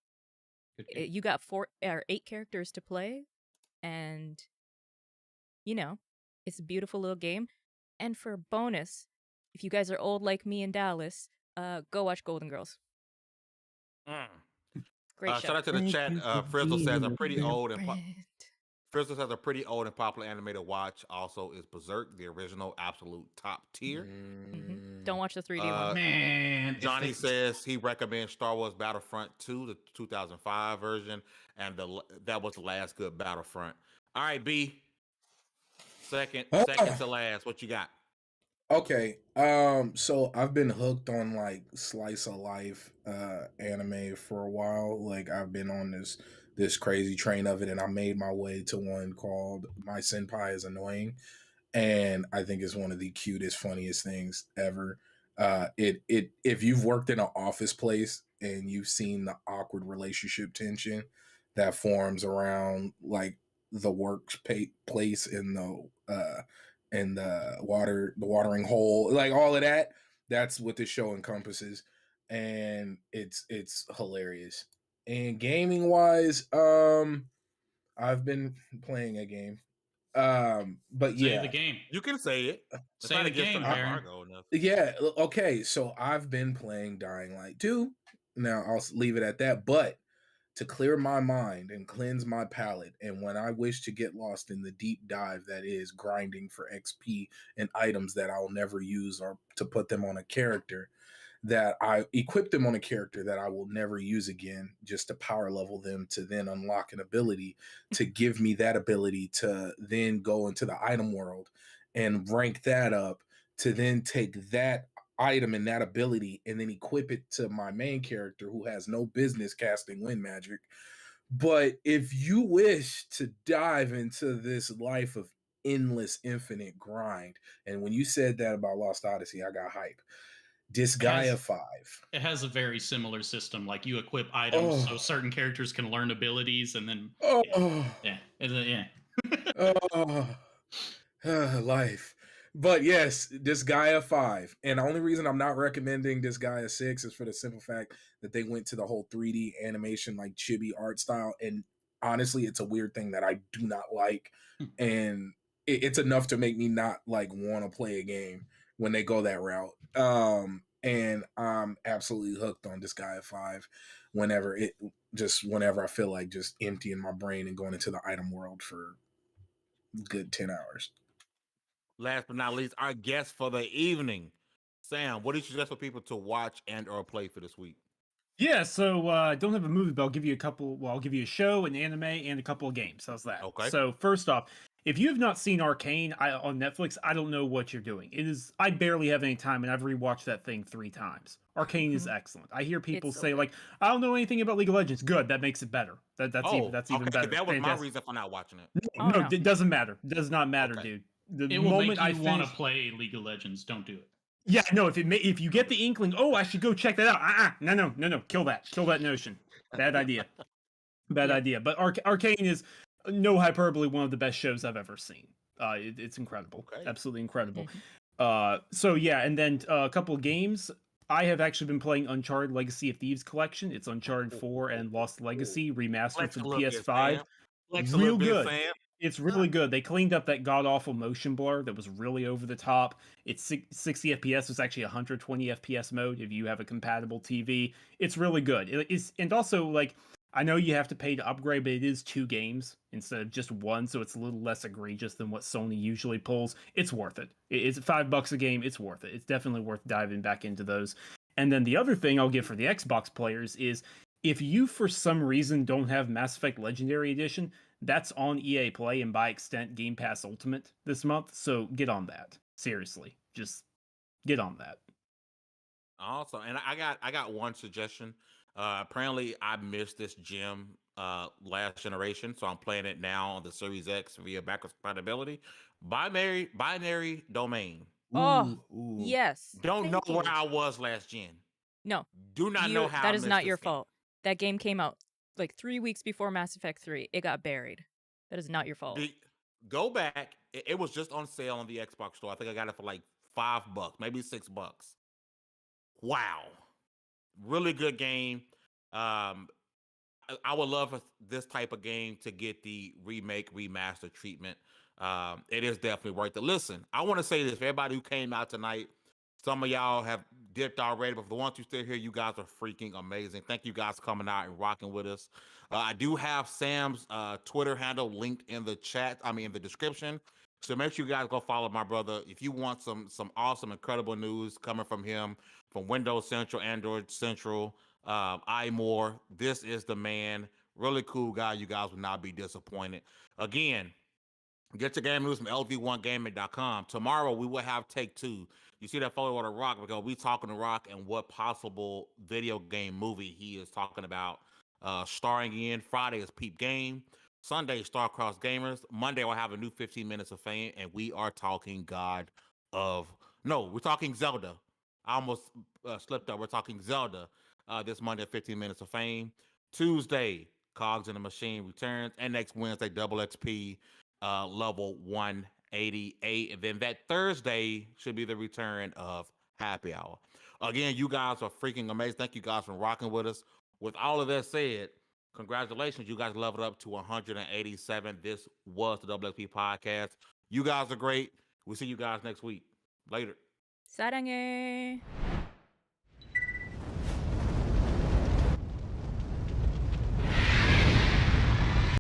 Good game. you got 4 or 8 characters to play, and you know it's a beautiful little game. And for a bonus, if you guys are old like me in Dallas, go watch Golden Girls. Mm. Great show. Shout out to the chat. Frizzle says a pretty old and Friend. Frizzle says a pretty old and popular anime to watch. Also, is Berserk, the original, absolute top tier. Don't watch the 3D Uh, one. Man, if Johnny they- says he recommends Star Wars Battlefront 2, the 2005 version, and that was the last good Battlefront. All right, B. Second to last. What you got? Okay. So I've been hooked on like slice of life anime for a while. Like I've been on this crazy train of it, and I made my way to one called My Senpai is Annoying. And I think it's one of the cutest, funniest things ever. It if you've worked in an office place and you've seen the awkward relationship tension that forms around like the place in the watering hole, like all of that, that's what this show encompasses, and it's hilarious. And gaming wise, I've been playing a game. But say yeah, the game. You can say it. It's Say not the against game, our Baron. embargo enough. yeah, okay. So I've been playing Dying Light 2. Now I'll leave it at that. But to clear my mind and cleanse my palate, and when I wish to get lost in the deep dive that is grinding for XP and items that I'll never use, or to put them on a character, that I equip them on a character that I will never use again, just to power level them to then unlock an ability to give me that ability to then go into the item world and rank that up, to then take that item and that ability and then equip it to my main character who has no business casting wind magic. But if you wish to dive into this life of endless infinite grind, and when you said that about Lost Odyssey, I got hype. Disgaea 5. It has a very similar system. Like you equip items so certain characters can learn abilities, and then yeah. Life. But yes, Disgaea 5. And the only reason I'm not recommending Disgaea 6 is for the simple fact that they went to the whole 3D animation, like chibi art style. And honestly, it's a weird thing that I do not like. And it's enough to make me not like want to play a game when they go that route. And I'm absolutely hooked on Disgaea 5 whenever I feel like just emptying my brain and going into the item world for good 10 hours. Last but not least, our guest for the evening, Sam. What do you suggest for people to watch and or play for this week? Yeah, so I don't have a movie, but I'll give you a couple. Well, I'll give you a show, an anime, and a couple of games. How's that? Okay. So first off, if you have not seen Arcane on Netflix, I don't know what you're doing. It is. I barely have any time, and I've rewatched that thing 3 times. Arcane is excellent. I hear people so say good. like, I don't know anything about League of Legends. Good, that makes it better. That's even okay, better. That was my Fantastic. reason for not watching it. No, Oh, no. it doesn't matter. It does not matter, Okay. dude. The It will make moment I you want to finish, play League of Legends. Don't do it. yeah, no. If you get the inkling, oh, I should go check that out. No. Kill that notion. Bad idea. Bad idea. But Arcane is no hyperbole one of the best shows I've ever seen. It's incredible. Okay. Absolutely incredible. So yeah, and then a couple of games. I have actually been playing Uncharted Legacy of Thieves collection. It's Uncharted 4 and Lost Legacy remastered Flex for a the little bit, PS5. Sam. Flex a Real little bit, good. Sam. It's really good. They cleaned up that god awful motion blur that was really over the top. It's 60 FPS. It's actually 120 FPS mode if you have a compatible TV. It's really good. And also like I know you have to pay to upgrade, but it is 2 games instead of just 1, so it's a little less egregious than what Sony usually pulls. It's worth it. It's $5 a game. It's worth it. It's definitely worth diving back into those. And then the other thing I'll give for the Xbox players is if you for some reason don't have Mass Effect Legendary Edition, that's on EA Play and by extent Game Pass Ultimate this month. So get on that. Seriously, just get on that. Also, and I got one suggestion. Apparently, I missed this gem last generation, so I'm playing it now on the Series X via backwards compatibility. Binary Domain. Oh, Ooh. yes. Don't know Thank where you. I was last gen. No, Do not know how that I is missed not your this game. fault. That game came out like 3 weeks before Mass Effect 3. It got buried. That is not your fault. Go back. It was just on sale on the Xbox store. I think I got it for like $5, maybe $6. Wow, really good game. I would love for this type of game to get the remake, remaster treatment. It is definitely worth it. Listen, I want to say this for everybody who came out tonight. Some of y'all have dipped already, but for the ones who still here, you guys are freaking amazing. Thank you guys for coming out and rocking with us. I do have Sam's Twitter handle linked in the chat. In the description. So make sure you guys go follow my brother. If you want some awesome, incredible news coming from him, from Windows Central, Android Central, iMore, this is the man. Really cool guy. You guys will not be disappointed. Again, get your game news from lv1gaming.com. Tomorrow we will have take 2. You see that photo of The Rock, because we talking to Rock and what possible video game movie he is talking about starring in. Friday is Peep Game. Sunday, Starcross Gamers. Monday, we'll have a new 15 Minutes of Fame, and we are talking we're talking Zelda. I almost slipped up. We're talking Zelda this Monday, 15 Minutes of Fame. Tuesday, Cogs in the Machine returns, and next Wednesday, Double XP level 188. And then that Thursday should be the return of Happy Hour. Again, you guys are freaking amazing. Thank you guys for rocking with us. With all of that said, congratulations. You guys leveled up to 187. This was the WXP podcast. You guys are great. We'll see you guys next week. Later. 사랑해.